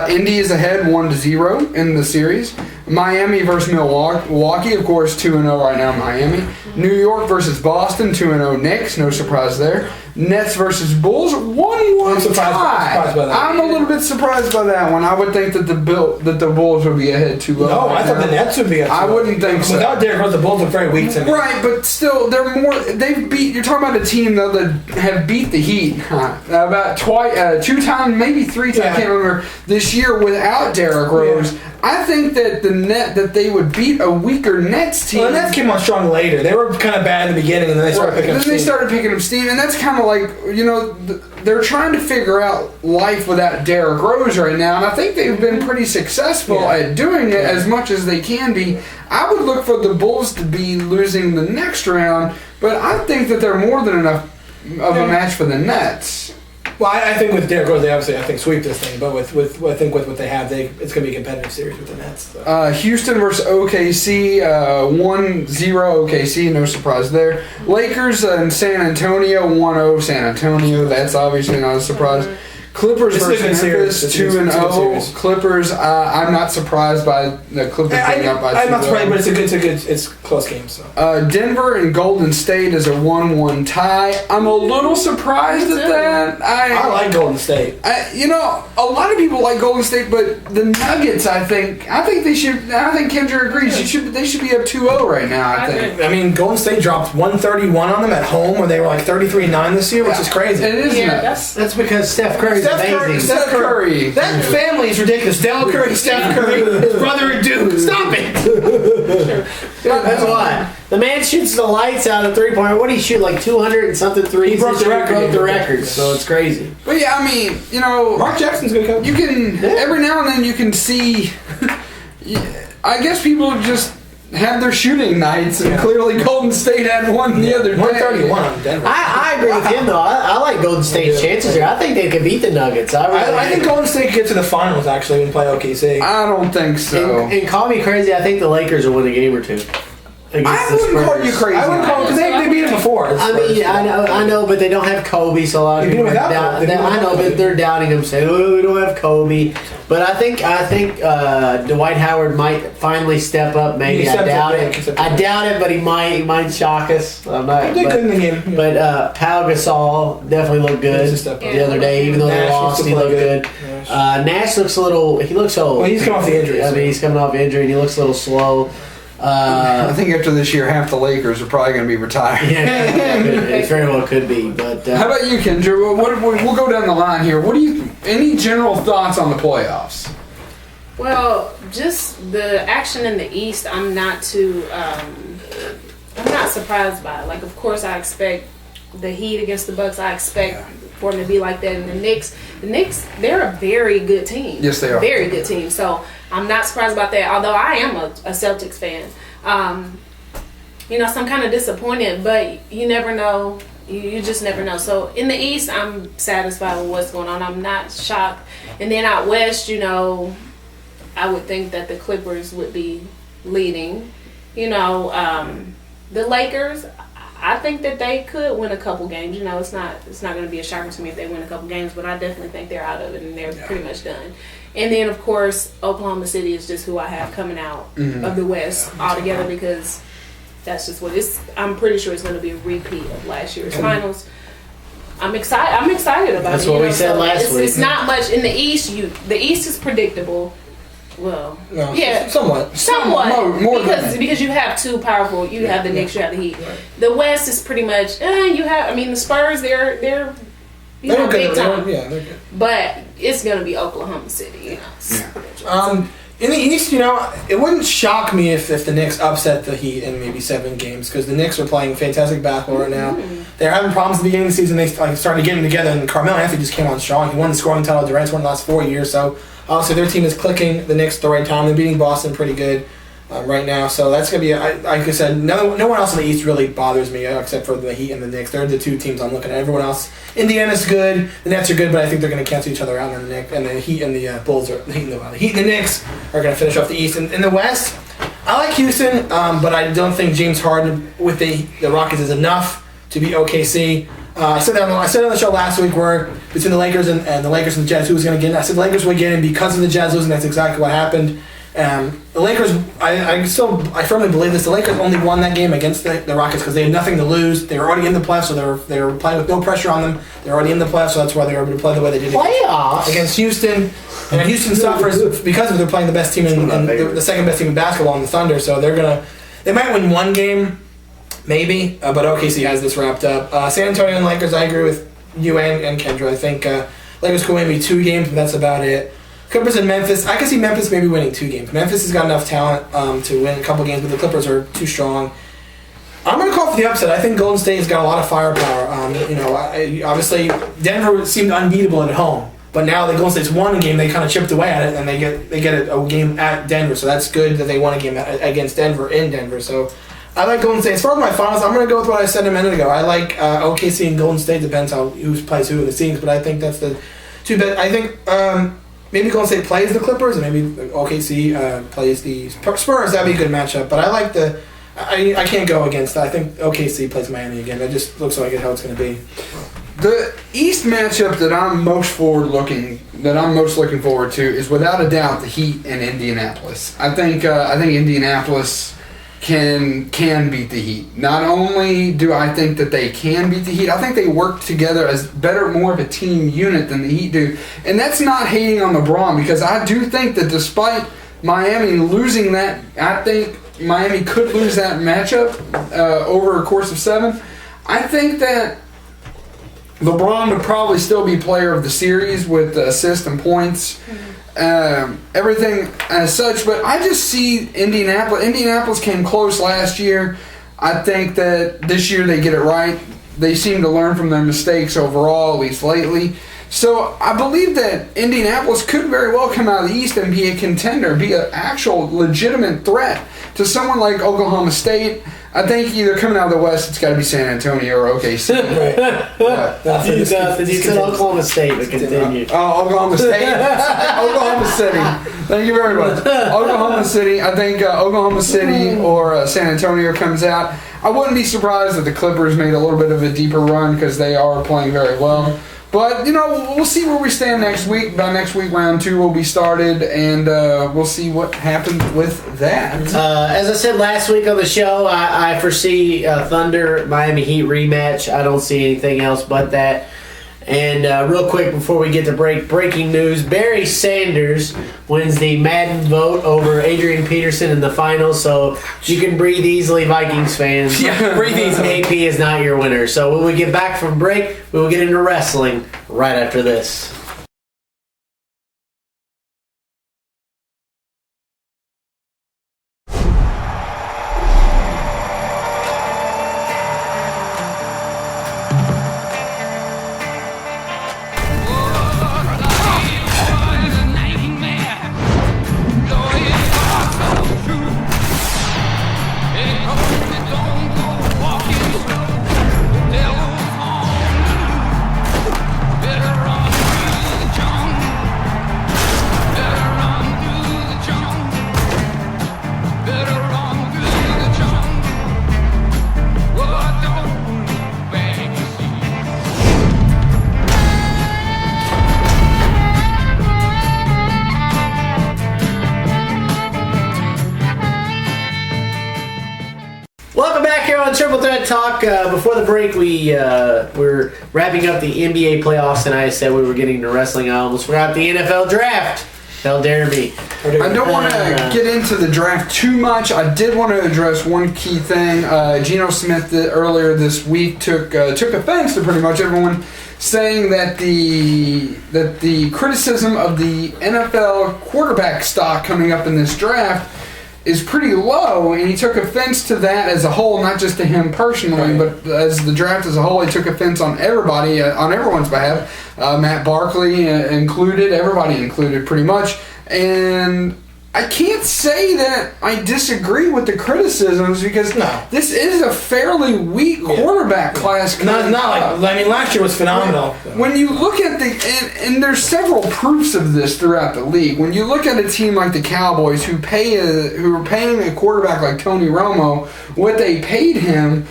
Indy is ahead 1-0 in the series. Miami versus Milwaukee, of course, 2-0 right now. Miami. New York versus Boston, 2-0 Knicks. No surprise there. Nets versus Bulls, 1-1 tie. I'm a little bit surprised by that one. I would think that the Bulls would be ahead 2-0. No, I thought the Nets would be ahead 2-0. I wouldn't think so. Without Derrick Rose, the Bulls are very weak to me. Right, but still, they're more. They've beat. You're talking about a team though that have beat the Heat about twice, 2 times, maybe 3 times. I can't remember this year without Derrick Rose. Yeah. I think that they would beat a weaker Nets team. Well, the Nets came on strong later. They were kind of bad in the beginning, and then they started picking up steam. Then they started picking up steam, and that's kind of like, they're trying to figure out life without Derrick Rose right now, and I think they've been pretty successful at doing it as much as they can be. I would look for the Bulls to be losing the next round, but I think that they're more than enough of a match for the Nets. Well, I think with Derrick Rose, they obviously sweep this thing. But with what they have, it's going to be a competitive series with the Nets. So. Houston versus OKC, 1-0 OKC, no surprise there. Lakers and San Antonio, 1-0 San Antonio. That's obviously not a surprise. Clippers versus Memphis, 2-0. Clippers. I'm not surprised by the Clippers being up by 2-0. I'm not surprised, but it's a close game. So Denver and Golden State is a 1-1 tie. I'm a little surprised at that. I like Golden State. A lot of people like Golden State, but the Nuggets, I think they should. I think Kendra agrees. They should be up 2-0 right now. I think. I mean, Golden State dropped 131 on them at home, where they were like 33-9 this year, which is crazy. It is. Yeah, that's because Steph Curry. Steph Curry. That family is ridiculous. Steph Curry, Steph Curry, his brother and Duke. Stop it. That's why. The man shoots the lights out of 3-point. What did he shoot? Like 200 and something threes? He broke the record. So it's crazy. But yeah, I mean, Mark Jackson's going to come. You can, every now and then you can see, I guess people just have their shooting nights, and clearly Golden State had one the other day. 131 on Denver. I agree with him though. I like Golden State's chances here. I think they could beat the Nuggets. I think Golden State could get to the finals actually and play OKC. I don't think so. And call me crazy, I think the Lakers will win a game or two. I wouldn't call you crazy. I wouldn't call because they beat him before. I know, but they don't have Kobe, so a lot of people are I know, but they're doubting him, saying, "Oh, we don't have Kobe." But I think Dwight Howard might finally step up. Maybe I doubt it, but he might shock us. I'm not. He did good in the game. But Pau Gasol definitely looked good the other day, even though they lost. He looked good. Nash looks a little. He looks old. Well, he's coming off the injury. I mean, he's coming off injury, and he looks a little slow. I think after this year, half the Lakers are probably going to be retired. It very well could be. But how about you, Kendra? We'll go down the line here. Any general thoughts on the playoffs? Well, just the action in the East, I'm not surprised by it. Like, of course, I expect the Heat against the Bucks. I expect for them to be like that. And the Knicks, they're a very good team. Yes, they are. Very good team. So I'm not surprised about that. Although I am a Celtics fan. So I'm kind of disappointed, but you never know. You just never know. So in the East, I'm satisfied with what's going on. I'm not shocked. And then out West, I would think that the Clippers would be leading. The Lakers, I think that they could win a couple games. It's not going to be a shocker to me if they win a couple games, but I definitely think they're out of it and they're pretty much done. And then, of course, Oklahoma City is just who I have coming out of the West altogether because that's just what it's. I'm pretty sure it's going to be a repeat of last year's finals. I'm excited. I'm excited about it. That's what we said last week. It's not much in the East. The East is predictable. Well, somewhat more because you have two powerful. You have the Knicks, you have the Heat. Right. The West is pretty much. You have. I mean, the Spurs. They're big time. They're good. But it's gonna be Oklahoma City. In the East, it wouldn't shock me if the Knicks upset the Heat in maybe 7 games because the Knicks are playing fantastic basketball right now. They're having problems at the beginning of the season. They started getting together, and Carmelo Anthony just came on strong. He won the scoring title. Durant's won the last 4 years, so obviously their team is clicking. The Knicks at the right time. They're beating Boston pretty good right now, so that's gonna be. Like I said, no one else in the East really bothers me except for the Heat and the Knicks. They're the two teams I'm looking at. Everyone else, Indiana's good. The Nets are good, but I think they're gonna cancel each other out. And the Heat and the Bulls are the Heat and the Knicks are gonna finish off the East. And in the West, I like Houston, but I don't think James Harden with the Rockets is enough to beat OKC. I said on the show last week where between the Lakers and the Jazz, who was going to get in. I said the Lakers would get in because of the Jazz losing. That's exactly what happened. The Lakers, I firmly believe this. The Lakers only won that game against the Rockets because they had nothing to lose. They were already in the playoffs, so they were playing with no pressure on them. They were already in the playoffs, so that's why they were able to play the way they did against Houston. And Houston suffers because they're playing the best team and the second best team in basketball in the Thunder. So they might win one game. Maybe, but OKC has this wrapped up. San Antonio and Lakers, I agree with you and Kendra. I think Lakers could win maybe 2 games, but that's about it. Clippers and Memphis, I can see Memphis maybe winning 2 games. Memphis has got enough talent to win a couple games, but the Clippers are too strong. I'm going to call for the upset. I think Golden State has got a lot of firepower. Obviously, Denver seemed unbeatable at home, but now the Golden State's won a game, they kind of chipped away at it, and they get a game at Denver. So that's good that they won a game against Denver in Denver. So I like Golden State. As far as my finals, I'm going to go with what I said a minute ago. I like OKC and Golden State. Depends on who plays who in the series, but I think that's the 2 best. I think maybe Golden State plays the Clippers, and maybe OKC plays the Spurs. That'd be a good matchup. But I like I can't go against that. I think OKC plays Miami again. That just looks like how it's going to be. The East matchup that I'm most looking forward to is without a doubt the Heat and Indianapolis. I think Indianapolis can beat the Heat. Not only do I think that they can beat the Heat, I think they work together as more of a team unit than the Heat do. And that's not hating on LeBron, because I do think that despite Miami losing that, I think Miami could lose that matchup over a course of 7. I think that LeBron would probably still be player of the series with assists and points. Everything as such, but I just see Indianapolis came close last year. I think that this year they get it right. They seem to learn from their mistakes overall, at least lately. So I believe that Indianapolis could very well come out of the East and be a contender, be an actual legitimate threat. to someone like Oklahoma State, I think either coming out of the West, it's got to be San Antonio or OKC. You said Oklahoma State, but continue. Oh, Oklahoma State? Oklahoma City. Thank you very much. Oklahoma City. I think Oklahoma City or San Antonio comes out. I wouldn't be surprised if the Clippers made a little bit of a deeper run because they are playing very well. But, we'll see where we stand next week. By next week, round 2 will be started, and we'll see what happens with that. As I said last week on the show, I foresee Thunder Miami Heat rematch. I don't see anything else but that. And real quick before we get to breaking news, Barry Sanders wins the Madden vote over Adrian Peterson in the finals, so you can breathe easily, Vikings fans. Yeah, breathe easily. AP is not your winner. So when we get back from break, we will get into wrestling right after this. Welcome back here on Triple Threat Talk. Before the break, we're wrapping up the NBA playoffs, and I said we were getting to wrestling. I almost forgot the NFL draft. How dare me? I don't want to get into the draft too much. I did want to address one key thing. Geno Smith earlier this week took offense to pretty much everyone saying that the criticism of the NFL quarterback stock coming up in this draft is pretty low, and he took offense to that as a whole, not just to him personally, but as the draft as a whole. He took offense on everybody, on everyone's behalf. Matt Barkley included, everybody included pretty much. And I can't say that I disagree with the criticisms because this is a fairly weak quarterback class. Not like last year was phenomenal. When you look at and there's several proofs of this throughout the league. When you look at a team like the Cowboys who are paying a quarterback like Tony Romo what they paid him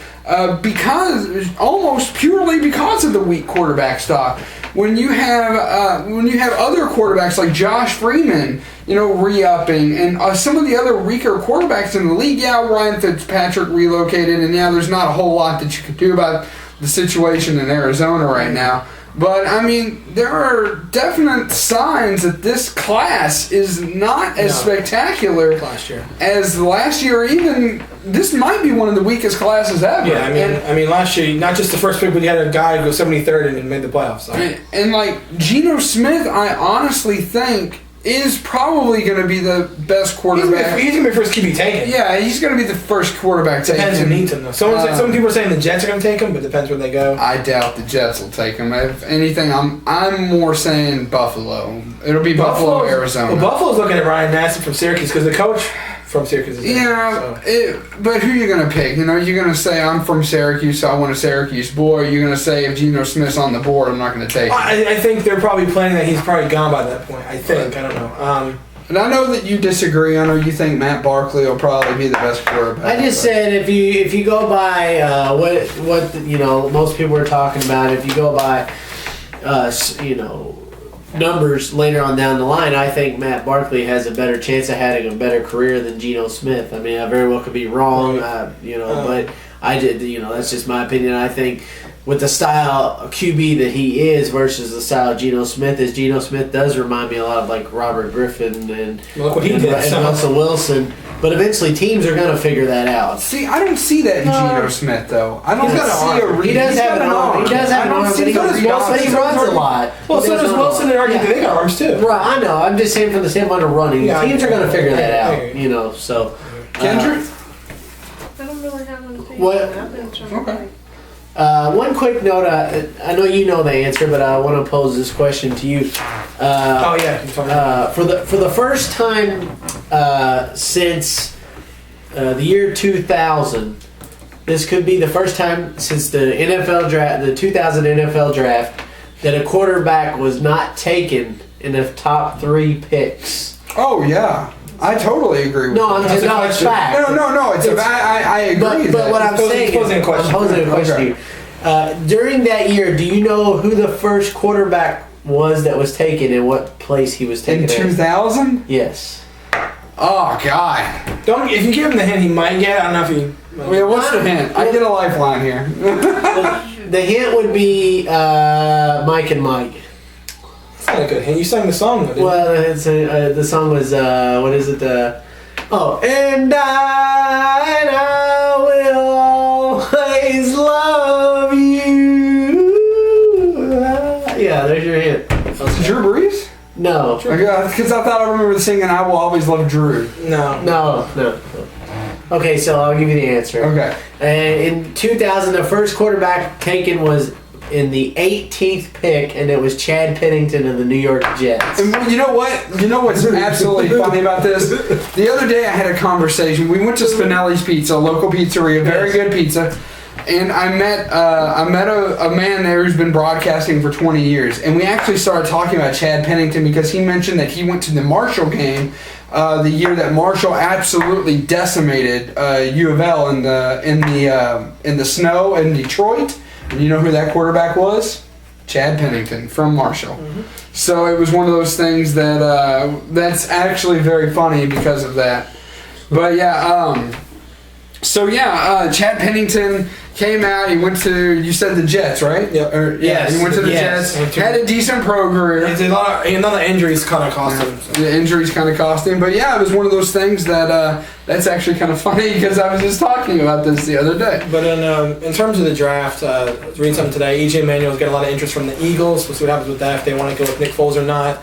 almost purely because of the weak quarterback stock. When you have other quarterbacks like Josh Freeman, re-upping, and some of the other weaker quarterbacks in the league, Ryan Fitzpatrick relocated, and there's not a whole lot that you could do about the situation in Arizona right now. But, there are definite signs that this class is not as spectacular as last year. Even this might be one of the weakest classes ever. Yeah, last year, not just the first pick, but you had a guy go 73rd and made the playoffs. So. And Geno Smith, I honestly think, is probably going to be the best quarterback. He's going to be the first QB taken. Yeah, he's going to be the first quarterback taken. Depends who needs him, though. Some people are saying the Jets are going to take him, but depends where they go. I doubt the Jets will take him. If anything, I'm more saying Buffalo. It'll be Buffalo, Arizona. Well, Buffalo's looking at Ryan Nassib from Syracuse because the coach from Syracuse is there. But who are you going to pick? You're going to say, I'm from Syracuse, so I want a Syracuse boy. You're going to say, if Geno Smith's on the board, I'm not going to take him. I think they're probably planning that he's probably gone by that point. I think. I don't know. And I know that you disagree. I know you think Matt Barkley will probably be the best quarterback. I just said if you go by what most people are talking about, if you go by numbers later on down the line, I think Matt Barkley has a better chance of having a better career than Geno Smith. I very well could be wrong, but I did. That's just my opinion. I think with the style of QB that he is versus the style of Geno Smith does remind me a lot of like Robert Griffin and Russell Wilson. But eventually, teams are going to figure that out. See, I don't see that in Geno Smith, though. I don't see a read. He does have an arm. He does have an arm, but he runs a lot. Well, so does Wilson and Arkin. They got arms, too. Right, I know. I'm just saying from the standpoint of running. Teams are going to figure that out, so. Kendra? I don't really have an opinion. What? I've been trying to think. One quick note, I know you know the answer, but I want to pose this question to you. For the first time since the year 2000. This could be the first time since the NFL draft, the 2000 NFL draft, that a quarterback was not taken in the top 3 picks. Oh yeah, I totally agree with No, that. no, it's fact. No, it's I agree. But what I'm saying is, I'm posing a question to you. During that year, do you know who the first quarterback was that was taken and what place he was taken in 2000? Yes. Oh God! If you give him the hint, he might get it. I don't know if he. Wait, what's the hint? I get a lifeline here. The hint would be Mike and Mike. That's not a good hint. You sang the song, though, didn't Well, it's the song was what is it? And I will always love you. Yeah, there's your hint. Drew Brees? No. Because I thought I remember singing "I Will Always Love Drew." No. Okay, so I'll give you the answer. Okay. In 2000, the first quarterback taken was in the 18th pick, and it was Chad Pennington of the New York Jets. And you know what? You know what's absolutely funny about this? The other day I had a conversation. We went to Spinelli's Pizza, a local pizzeria, very good pizza. And I met a man there who's been broadcasting for 20 years. And we actually started talking about Chad Pennington because he mentioned that he went to the Marshall game the year that Marshall absolutely decimated U of L in the snow in Detroit. And you know who that quarterback was? Chad Pennington from Marshall. Mm-hmm. So it was one of those things that that's actually very funny because of that. But yeah, Chad Pennington came out. He went to, you said the Jets, right? Yep. He went to the Jets. Had a decent pro career. A lot of injuries kind of cost him. So. The injuries kind of cost him. But yeah, it was one of those things that that's actually kind of funny because I was just talking about this the other day. But in terms of the draft, I was reading something today. E.J. Manuel's getting a lot of interest from the Eagles. We'll see what happens with that, if they want to go with Nick Foles or not.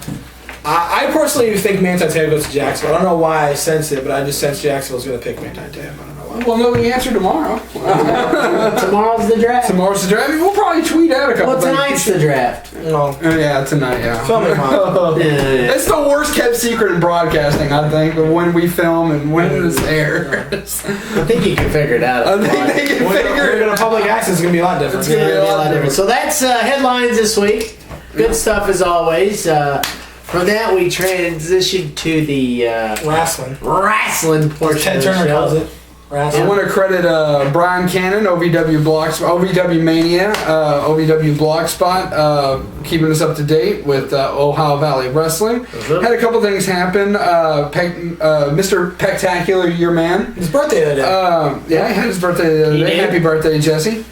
I personally think Manti Te'o goes to Jacksonville. I don't know why I sense it, but I just sense Jacksonville's going to pick Manti Te'o. I don't know why. We'll know the answer tomorrow. Tomorrow's the draft. Tomorrow's the draft. We'll probably tweet out a couple things. Well, tonight's the draft. No. Yeah, tonight, yeah. Tell me, Mom. It's the worst kept secret in broadcasting, I think, of when we film and when this airs. I think you can figure it out. I think they can figure it out. Public access is going to be a lot different. It's going to be a lot different. So that's headlines this week. Good stuff as always. From that, we transitioned to the wrestling portion. Ted Turner calls it. I want to credit Brian Cannon, OVW Mania, OVW Blogspot, keeping us up to date with Ohio Valley Wrestling. Had a couple things happen. Mr. Pectacular, your man. His birthday the other day. Yeah, he had his birthday the other day. Happy birthday, Jesse.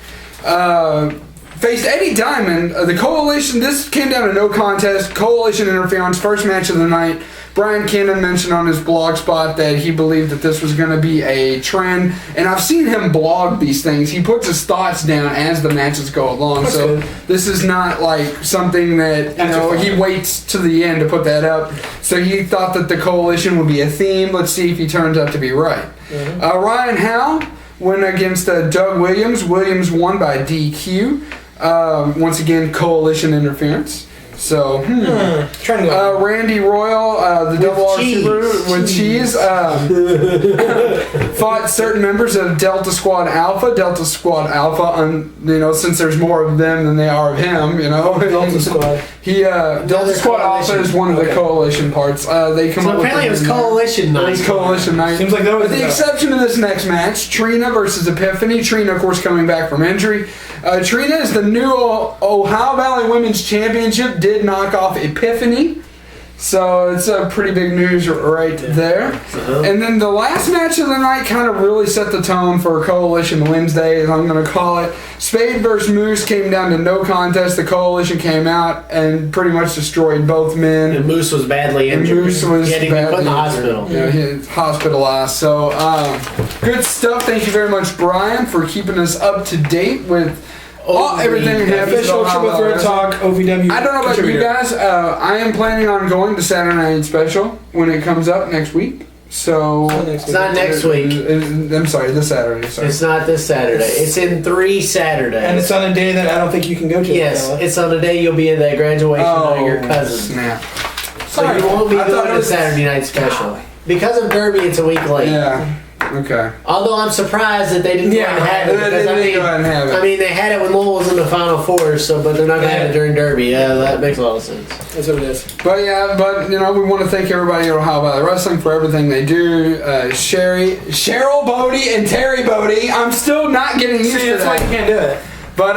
Faced Eddie Diamond. The Coalition, this came down to no contest. Coalition interference, first match of the night. Brian Cannon mentioned on his blog spot that he believed that this was going to be a trend. And I've seen him blog these things. He puts his thoughts down as the matches go along. That's so good. This is not like something that, he waits to the end to put that up. So he thought that the Coalition would be a theme. Let's see if he turns out to be right. Mm-hmm. Ryan Howe went against Doug Williams. Williams won by DQ. Once again, Coalition interference. So, Randy Royal, the Double R Super with cheese, fought certain members of Delta Squad Alpha. Delta Squad Alpha, since there's more of them than they are of him, Delta Squad. Delta Squad Alpha is one of the Coalition parts. They come up apparently with it was Coalition night. It was Coalition night. Seems like that was with the exception of this next match, Trina versus Epiphany. Trina, of course, coming back from injury. Trina is the new Ohio Valley Women's Championship. Did knock off Epiphany. So it's a pretty big news right there. And then the last match of the night kind of really set the tone for Coalition Wednesday, as I'm going to call it. Spade versus Moose came down to no contest. The Coalition came out and pretty much destroyed both men. And Moose was badly injured. Moose was badly put in the hospital. Yeah, he was hospitalized. So good stuff. Thank you very much, Brian, for keeping us up to date with everything happening. Official Triple Threat Talk, OVW. I don't know about you guys. I am planning on going to Saturday Night Special when it comes up next week. So it's not next week. I'm sorry, this Saturday. Sorry. It's not this Saturday. It's in 3 Saturdays. And it's on a day that I don't think you can go to. Yes, it's on a day you'll be in the graduation of your cousin. Snap. So you won't be going to Saturday Night Special. Because of Derby, it's a week late. Yeah. Okay. Although I'm surprised that they didn't go ahead and have it. They didn't go ahead and have it. I mean, they had it when Lowell was in the Final Four, but they're not going to have it during Derby. Yeah, that makes a lot of sense. That's what it is. But we want to thank everybody at Ohio Valley Wrestling for everything they do. Cheryl Bodie and Terry Bodie. I'm still not getting used to that. That's why you can't do it. But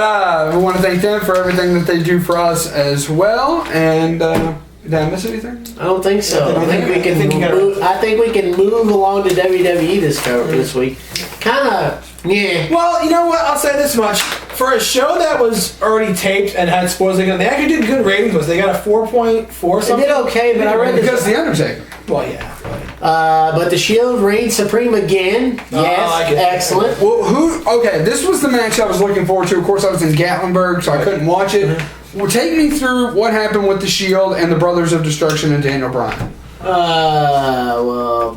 we want to thank them for everything that they do for us as well. And did I miss anything? I don't think so. I think we can move along to WWE this week. Kind of, yeah. Well, you know what? I'll say this much: for a show that was already taped and had spoilers, they actually did good ratings. They got a 4.4 something. They did okay, but I read because The Undertaker. Well, yeah. But the Shield reigns supreme again. Yes, I like it. Excellent. Well, okay, this was the match I was looking forward to. Of course, I was in Gatlinburg, so I couldn't watch it. Well, take me through what happened with the Shield and the Brothers of Destruction and Daniel Bryan. Well,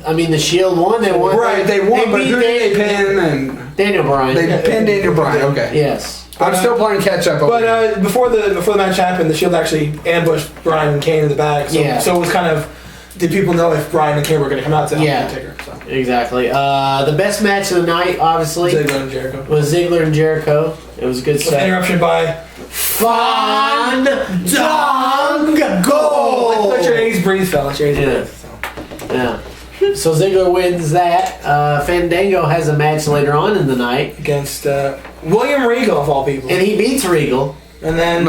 I mean, the Shield won. They won. Right, they won, but who did they pin? And Daniel Bryan. They pinned Daniel Bryan. Okay. Yes. I'm still playing catch up. But before the match happened, the Shield actually ambushed Bryan and Kane in the back. So, so it was kind of, did people know if Bryan and Kane were going to come out to help the Taker? So. Exactly. The best match of the night, obviously, Ziggler and Jericho. Was Ziggler and Jericho. It was a good stuff. Interruption by Fandango. Let your 80s breathe, fellas. Yeah. So Ziggler wins that. Fandango has a match later on in the night against William Regal, of all people, and he beats Regal. And then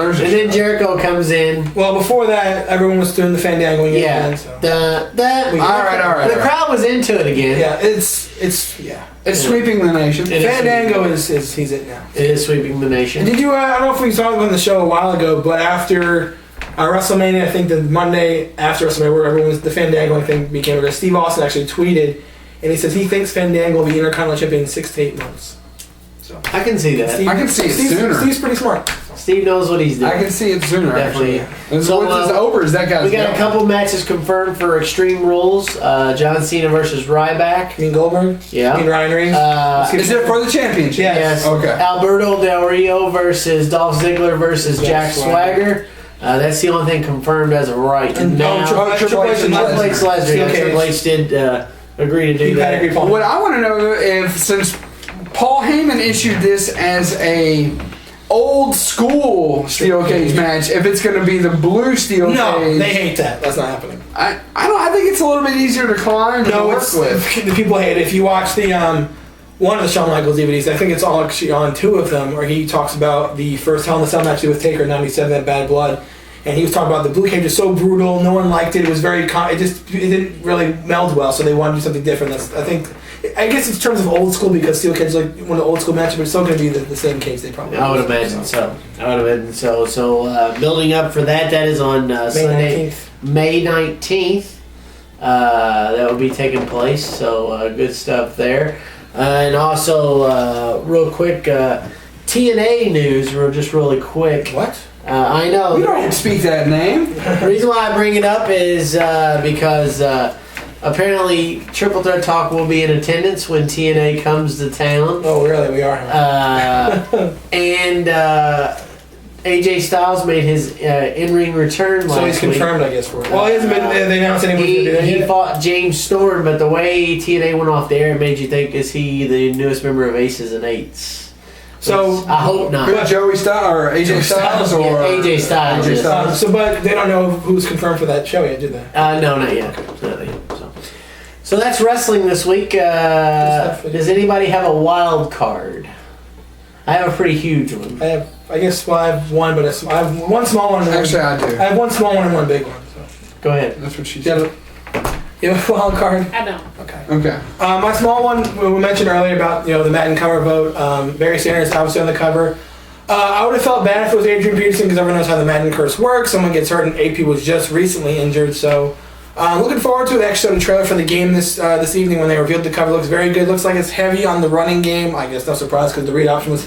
Jericho comes in. Well, before that, everyone was doing the Fandangoing again. So. All right. The crowd was into it again. Yeah, it's sweeping the nation. Fandango is he's it now. It is sweeping the nation. Did you? I don't know if we saw it on the show a while ago, but after WrestleMania, I think the Monday after WrestleMania, where the Fandangoing thing became, because Steve Austin actually tweeted, and he says he thinks Fandango will be Intercontinental Champion in 6 to 8 months. So I can see that. I can see it sooner. Steve's pretty smart. Steve knows what he's doing. I can see it sooner. Definitely. Actually. So what's over? Is that guy's? We got a couple matches confirmed for Extreme Rules. John Cena versus Ryback. You mean Goldberg? Yeah. You mean Ryan Reigns? Is it for the championship? Yes. Okay. Alberto Del Rio versus Dolph Ziggler versus Jack Swagger. That's the only thing confirmed as of right now. Triple H and Lesnar. Triple H did agree to do that. What I want to know if, since Paul Heyman issued this as a old school steel cage match, if it's going to be the blue steel cage. No, they hate that. That's not happening. I think it's a little bit easier to climb and work with. The people hate it. If you watch the one of the Shawn Michaels DVDs, I think it's all actually on 2 of them, where he talks about the first Hell in a Cell match with Taker in '97, that Bad Blood, and he was talking about the blue cage is so brutal, no one liked it. It was very, it didn't really meld well, so they wanted to do something different. I guess it's in terms of old school, because steel cage is like one of the old school matches, but it's still going to be the same cage they probably. I would imagine so. So building up for that is on Sunday, May 19th. That will be taking place. So good stuff there. And also, real quick, TNA news, really quick. What? I know. You don't speak that name. The reason why I bring it up is because apparently Triple Threat Talk will be in attendance when TNA comes to town. Oh, really? We are. And AJ Styles made his in-ring return last week. So he's confirmed, I guess, for it. Well, he hasn't been. They announced anyone to do that He yet. fought James Storm, but the way TNA went off the air, it made you think, is he the newest member of Aces and Eights? So I hope not. Joey Styles or AJ Styles or AJ Styles. AJ Styles. But they don't know who's confirmed for that show yet, do they? No, not yet. So that's wrestling this week. Does anybody have a wild card? I have a pretty huge one. I have one, but I have one small one. Actually, I do. I have one small one and one big one. So. Go ahead. That's what she said. You have a wild card? I don't. Okay. My small one, we mentioned earlier about the Madden cover vote. Barry Sanders obviously on the cover. I would have felt bad if it was Adrian Peterson, because everyone knows how the Madden curse works. Someone gets hurt, and AP was just recently injured. So looking forward to it. They actually showed a trailer for the game this evening when they revealed the cover. Looks very good. Looks like it's heavy on the running game. I guess no surprise, because the read option was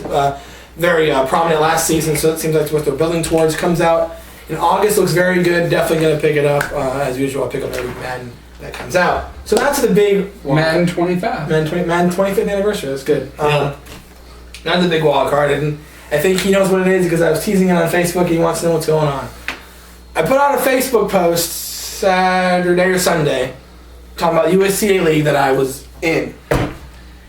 very prominent last season. So it seems like what they're building towards. Comes out in August. Looks very good. Definitely going to pick it up. As usual, I pick up every Madden that comes out. So that's the big Madden 25. Madden 25th anniversary. That's good. That's the big wild card, and I think he knows what it is, because I was teasing it on Facebook. He wants to know what's going on. I put out a Facebook post Saturday or Sunday talking about the USCA league that I was in.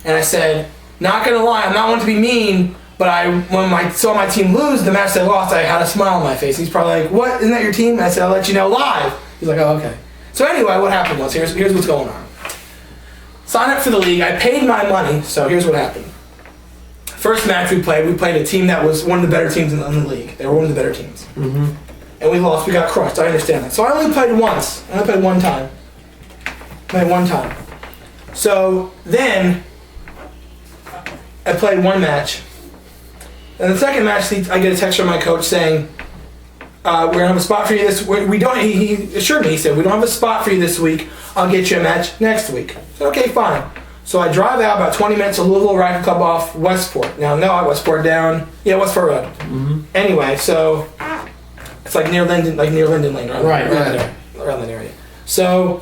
And I said, not gonna lie, I'm not one to be mean, but when I saw my team lose the match they lost, I had a smile on my face. He's probably like, what, isn't that your team? And I said, I'll let you know live. He's like, oh, okay. So anyway, what happened was, here's what's going on. Signed up for the league, I paid my money, so here's what happened. First match we played a team that was one of the better teams in the league. They were one of the better teams. Mm-hmm. And we lost, we got crushed, I understand that. So I only played once, I only played one time. Played one time. So then, I played one match. And the second match, I get a text from my coach saying, we're going to have a spot for you this week. He assured me, he said, we don't have a spot for you this week. I'll get you a match next week. I said, okay, fine. So I drive out about 20 minutes to Louisville Racket Club off Westport. Now, no, Westport Road. Mm-hmm. Anyway, so it's like near Linden Lane, right? Around that area. So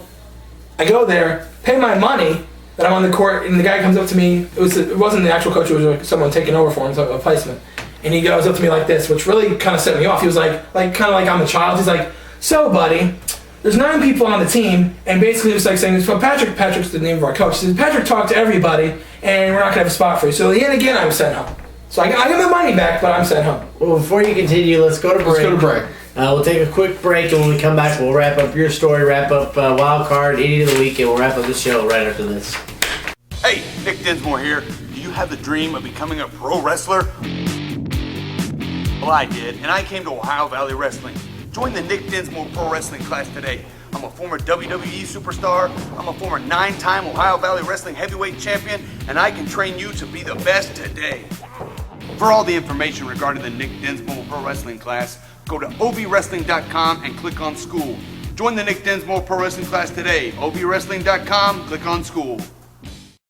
I go there, pay my money, that I'm on the court, and the guy comes up to me. It wasn't the actual coach, it was like someone taking over for him, so a placement. And he goes up to me like this, which really kind of set me off. He was like kind of like I'm the child. He's like, so buddy, there's 9 people on the team, and basically it was like saying, well, Patrick's the name of our coach. He said, Patrick talked to everybody, and we're not gonna have a spot for you. So yet again, I'm sent home. So I got my money back, but I'm sent home. Well, before you continue, let's go to break. We'll take a quick break, and when we come back, we'll wrap up your story, wrap up Wild Card, Idiot of the Week, and we'll wrap up the show right after this. Hey, Nick Dinsmore here. Do you have the dream of becoming a pro wrestler? Well, I did, and I came to Ohio Valley Wrestling. Join the Nick Dinsmore Pro Wrestling class today. I'm a former WWE superstar. I'm a former 9-time Ohio Valley Wrestling heavyweight champion, and I can train you to be the best today. For all the information regarding the Nick Dinsmore Pro Wrestling class, go to ovwrestling.com and click on school. Join the Nick Dinsmore Pro Wrestling class today. ovwrestling.com, click on school.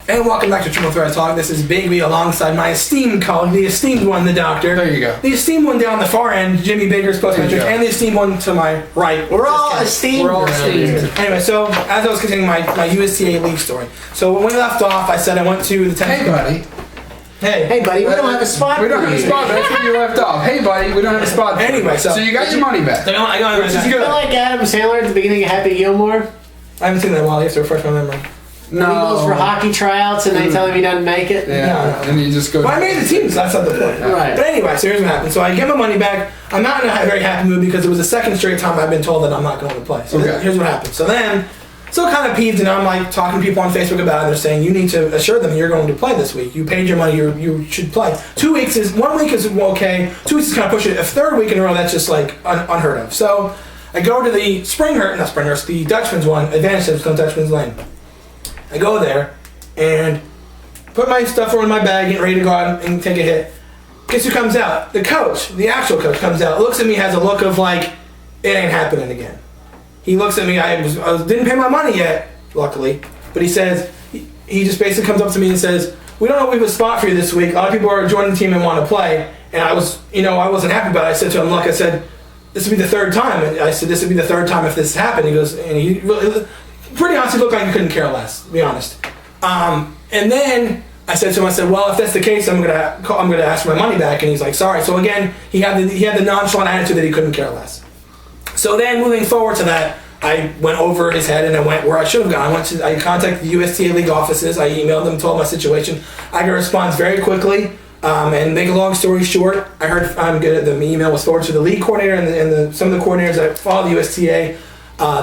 And welcome back to Triple Threat Talk. This is Bigby alongside my esteemed colleague, the esteemed one, the doctor. There you go. The esteemed one down the far end, Jimmy Baker's PostMaster, and the esteemed one to my right. We're all esteemed. Anyway, so as I was continuing my USCA league story. So when we left off, I said I went to the 10th. Hey, buddy. Hey, buddy, we don't have a spot. We don't have a spot. That's where you left off. Hey, buddy, we don't have a spot. Anyway, so you got your money back. I got Which is good. Like Adam Sandler at the beginning of Happy Gilmore. I haven't seen that in a while. You have to refresh my memory. No. He goes for hockey tryouts and they tell him he doesn't make it. Yeah, and he just goes. Well, I made the team, so that's not the point. Right. But anyway, so here's what happened. So I get my money back. I'm not in a very happy mood because it was the second straight time I've been told that I'm not going to play. So here's what happened. So then, kind of peeved, and I'm like talking to people on Facebook about it. And they're saying you need to assure them you're going to play this week. You paid your money. You should play. 1 week is okay. 2 weeks is kind of pushing it. A third week in a row, that's just like unheard of. So I go to the the Dutchman's one, Advantage Tips on Dutchman's Lane. I go there and put my stuff in my bag, get ready to go out and take a hit. Guess who comes out? The coach, the actual coach comes out, looks at me, has a look of like, it ain't happening again. He looks at me, I didn't pay my money yet, luckily, but he says, he just basically comes up to me and says, we don't know if we have a spot for you this week. A lot of people are joining the team and want to play. And I wasn't happy about it. I said to him, look, I said, this would be the third time. And I said, this would be the third time if this happened. He goes, and he really, pretty honestly looked like he couldn't care less, to be honest. And then I said to him, I said, well, if that's the case, I'm gonna ask for my money back. And he's like, sorry. So again, he had the nonchalant attitude that he couldn't care less. So then moving forward to that, I went over his head and I went where I should have gone. I contacted the USTA League offices. I emailed them, told my situation. I got a response very quickly. And make a long story short, I heard the email was forwarded to the league coordinator and some of the coordinators that follow the USTA.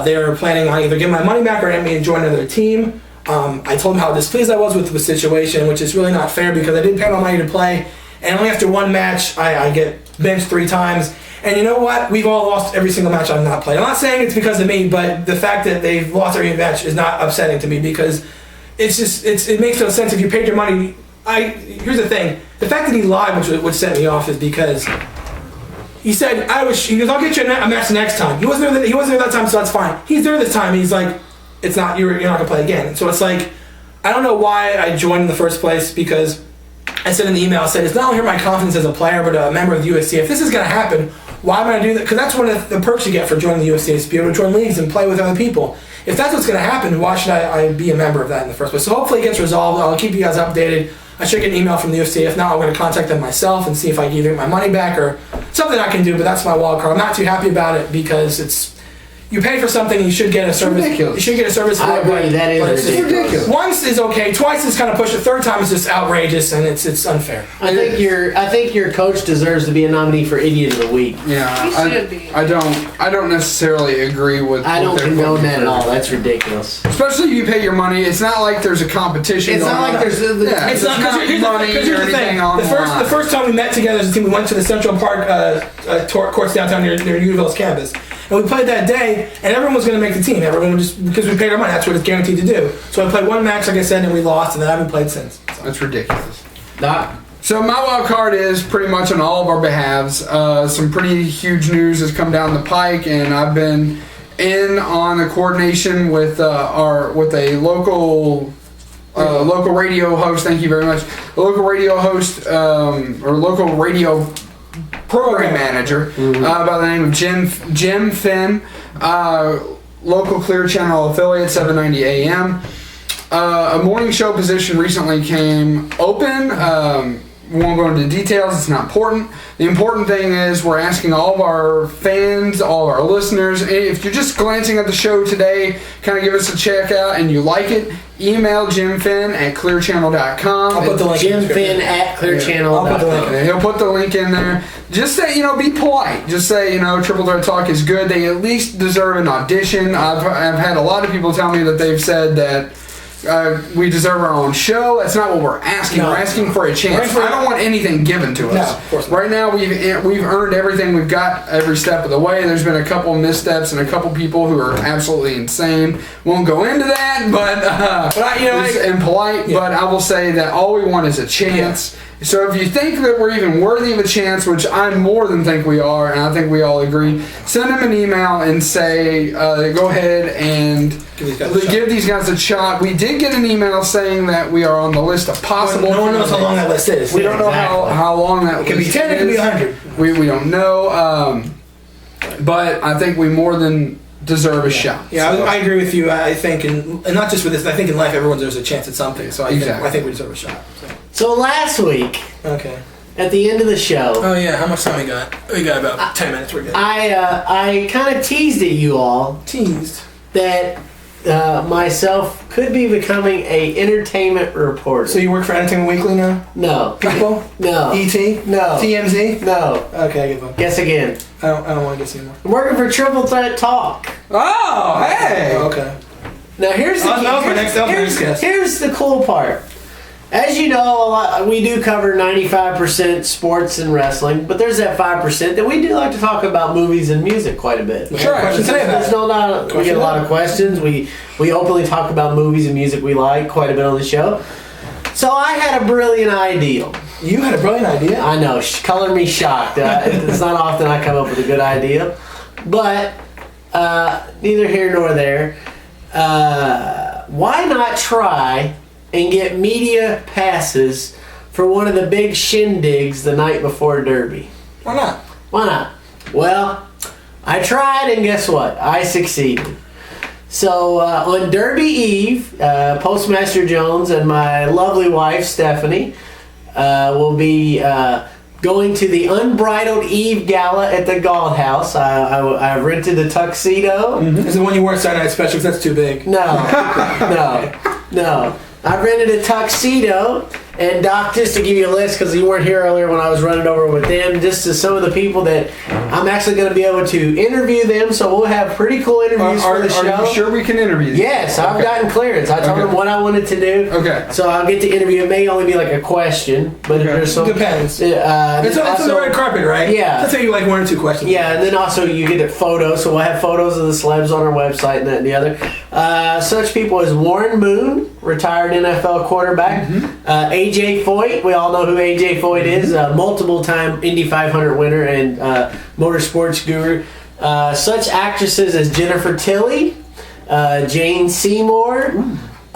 They were planning on either getting my money back or getting me to join another team. I told them how displeased I was with the situation, which is really not fair because I didn't pay my money to play. And only after one match, I get benched 3 times. And you know what? We've all lost every single match I've not played. I'm not saying it's because of me, but the fact that they've lost every match is not upsetting to me because it makes no sense if you paid your money. Here's the thing. The fact that he lied, which set me off, is because he said, he goes, I'll get you a match next time. He wasn't there that time, so that's fine. He's there this time, and he's like, it's not, you're not going to play again. So it's like, I don't know why I joined in the first place because I said in the email, I said, it's not only my confidence as a player, but a member of the USCA. If this is going to happen, why am I going to do that? Because that's one of the perks you get for joining the USCA is to be able to join leagues and play with other people. If that's what's going to happen, why should I be a member of that in the first place? So hopefully it gets resolved. I'll keep you guys updated. I should get an email from the USCA. If not, I'm going to contact them myself and see if I can either get my money back or something I can do, but that's my wild card. I'm not too happy about it because you pay for something, you should get a service. Ridiculous. You should get a service. I agree. That is ridiculous. Once is okay. Twice is kind of push it. Third time is just outrageous, and it's unfair. I think your coach deserves to be a nominee for Idiot of the Week. Yeah, He should be. I don't necessarily agree with. I don't what they're condone putting that at through. all. That's ridiculous. Especially if you pay your money. It's not like there's a competition. It's going not like on. there's Yeah, It's not money because here's or the thing. anything on The first time we met together as a team, we went to the Central Park courts downtown near Universe campus, and we played that day. And everyone was going to make the team. Everyone just because we paid our money. That's what it's guaranteed to do. So I played one match, like I said, and we lost, and then I haven't played since. So. That's ridiculous. Doc? So my wild card is pretty much on all of our behalves. Some pretty huge news has come down the pike, and I've been in on the coordination with a local radio host. Thank you very much. A local radio host or local radio program manager by the name of jimfenn, local Clear Channel affiliate, 790 AM. A morning show position recently came open. We won't go into details. It's not important. The important thing is we're asking all of our fans, all of our listeners, if you're just glancing at the show today, kind of give us a check out and you like it, email jimfenn at clearchannel.com. I'll put the link jimfenn at clearchannel.com. He'll put the link in there. Just say, be polite. Just say, Triple Threat Talk is good. They at least deserve an audition. I've had a lot of people tell me that they've said that we deserve our own show. That's not what we're asking. No. We're asking for a chance. I don't want anything given to us. No, of course not. Right now, we've earned everything we've got every step of the way. There's been a couple missteps and a couple people who are absolutely insane. Won't go into that, but impolite. Yeah. But I will say that all we want is a chance. Yeah. So if you think that we're even worthy of a chance, which I more than think we are, and I think we all agree, send them an email and say, go ahead and give these guys a shot. We did get an email saying that we are on the list of possible. No one knows how long that list is. We don't know how long that list is. It could be 10, it could be 100. We don't know. But I think we more than deserve a shot. Yeah, so. I agree with you. I think, and not just with this, I think in life everyone deserves a chance at something. So I think we deserve a shot. So last week, at the end of the show. Oh yeah, how much time we got? We got about 10 minutes. We're good. I kind of teased at you all. That myself could be becoming a entertainment reporter. So you work for Entertainment Weekly now? No. People? No. ET? No. TMZ? No. Okay, I give up. Guess again. I don't want to guess anymore. I'm working for Triple Threat Talk. Oh, hey. Okay. Now here's the cool part. As you know, we do cover 95% sports and wrestling, but there's that 5% that we do like to talk about movies and music quite a bit. Sure. We get a lot of questions. We openly talk about movies and music we like quite a bit on the show. So I had a brilliant idea. You had a brilliant idea? I know. Color me shocked. It's not often I come up with a good idea. But neither here nor there. Why not try and get media passes for one of the big shindigs the night before Derby? Why not? Why not? Well, I tried, and guess what? I succeeded. So on Derby Eve, Postmaster Jones and my lovely wife Stephanie will be going to the Unbridled Eve Gala at the Galt House. I rented a tuxedo. Mm-hmm. Is it the one you wore at Saturday Night Special? Because that's too big. No. I rented a tuxedo, and Doc, just to give you a list, because you weren't here earlier when I was running over with them, just to some of the people that I'm actually going to be able to interview them, so we'll have pretty cool interviews for the show. Are you sure we can interview them? Yes, I've gotten clearance. I told them what I wanted to do. Okay. So I'll get to interview. It may only be like a question, but there's some... Depends. It's on the red carpet, right? Yeah. Let's say you like one or two questions. Yeah, and then also you get photos, so we'll have photos of the celebs on our website and that and the other. Such people as Warren Moon, retired NFL quarterback. AJ Foyt, we all know who AJ Foyt is, multiple-time Indy 500 winner and motorsports guru. Such actresses as Jennifer Tilly, Jane Seymour,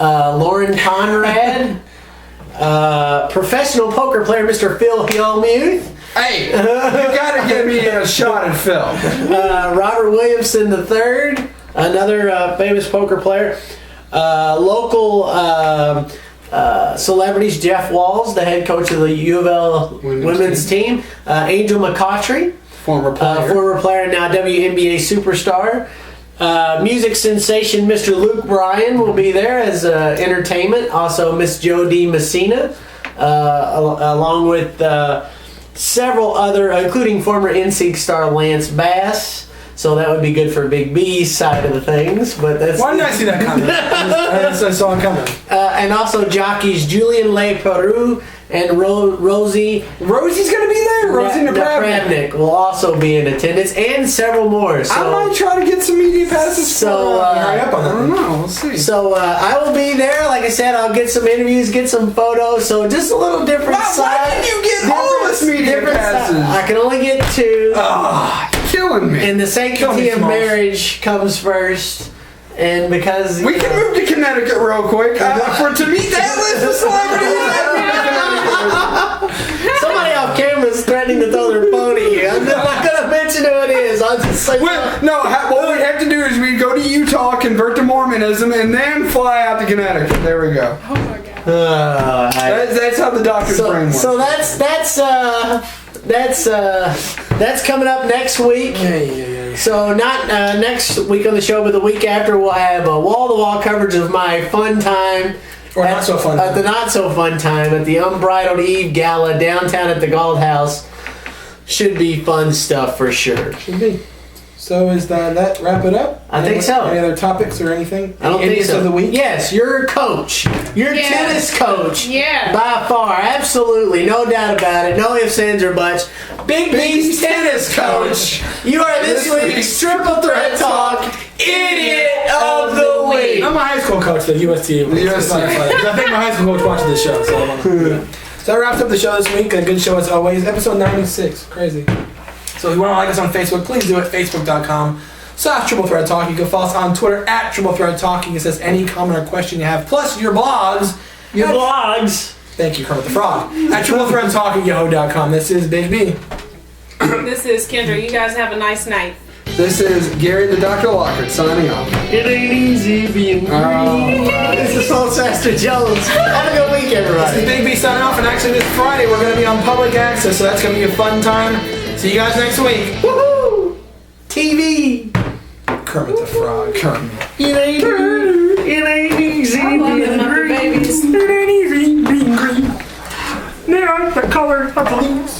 Lauren Conrad, professional poker player Mr. Phil Hellmuth. Hey, you gotta give me a shot at Phil. Robert Williamson III, another famous poker player. Local celebrities, Jeff Walls, the head coach of the U of L women's team. Angel McCautry, former player, now WNBA superstar. Music sensation Mr. Luke Bryan will be there as entertainment. Also, Miss Jo D. Messina, along with several other, including former NSYNC star Lance Bass. So that would be good for Big B's side of the things. But that's why didn't I see that coming? I saw it coming. And also jockeys Julian Le Peru and Rosie. Rosie's gonna be there. Rosie Napravnik will also be in attendance, and several more. So, I might try to get some media passes. So hurry up on that. I don't know. We'll see. So I will be there. Like I said, I'll get some interviews, get some photos. So just a little different side. Why did you get all this media passes? I can only get 2. Killing me. And the sanctity of marriage comes first. And because we can move to Connecticut real quick to meet that list of celebrities. Somebody off camera is threatening to throw their phone at you. I'm not gonna mention who it is. I'll just say what we have to do is we go to Utah, convert to Mormonism, and then fly out to Connecticut. There we go. Oh my god. That's how the doctor's brain works. So that's coming up next week. So not next week on the show, but the week after we'll have a wall-to-wall coverage of my fun time. Or not so fun time. The not so fun time at the Unbridled Eve Gala downtown at the Galt House. Should be fun stuff for sure. Should be. So is that wrap it up? I think so. Any other topics or anything? I don't think so. Of the week? Yes, your coach. Your tennis coach. Yeah. By far. Absolutely. No doubt about it. No ifs, ands, or buts. Big B's tennis coach. You are this week's Triple Threat Talk Idiot of the Week. I'm my high school coach, the UST. I think my high school coach watches this show. So that wraps up the show this week. A good show as always. Episode 96. Crazy. So if you want to like us on Facebook, please do it. Facebook.com/Triple Threat Talk. You can follow us on Twitter @Triple Threat Talk. You can send us any comment or question you have, plus your blogs. Thank you, Kermit the Frog. @TripleThreatTalk@yahoo.com. This is Big B. This is Kendra. You guys have a nice night. This is Gary the Dr. Lockhart signing off. It ain't easy being green. This is Postmaster Jones. Have a good week, everybody. This is Big B signing off, and actually this Friday we're going to be on public access, so that's going to be a fun time. See you guys next week. Woohoo! TV. Kermit the Frog. Kermit. It ain't easy I love being them green. babies. It ain't easy being green. They are the color of leaves.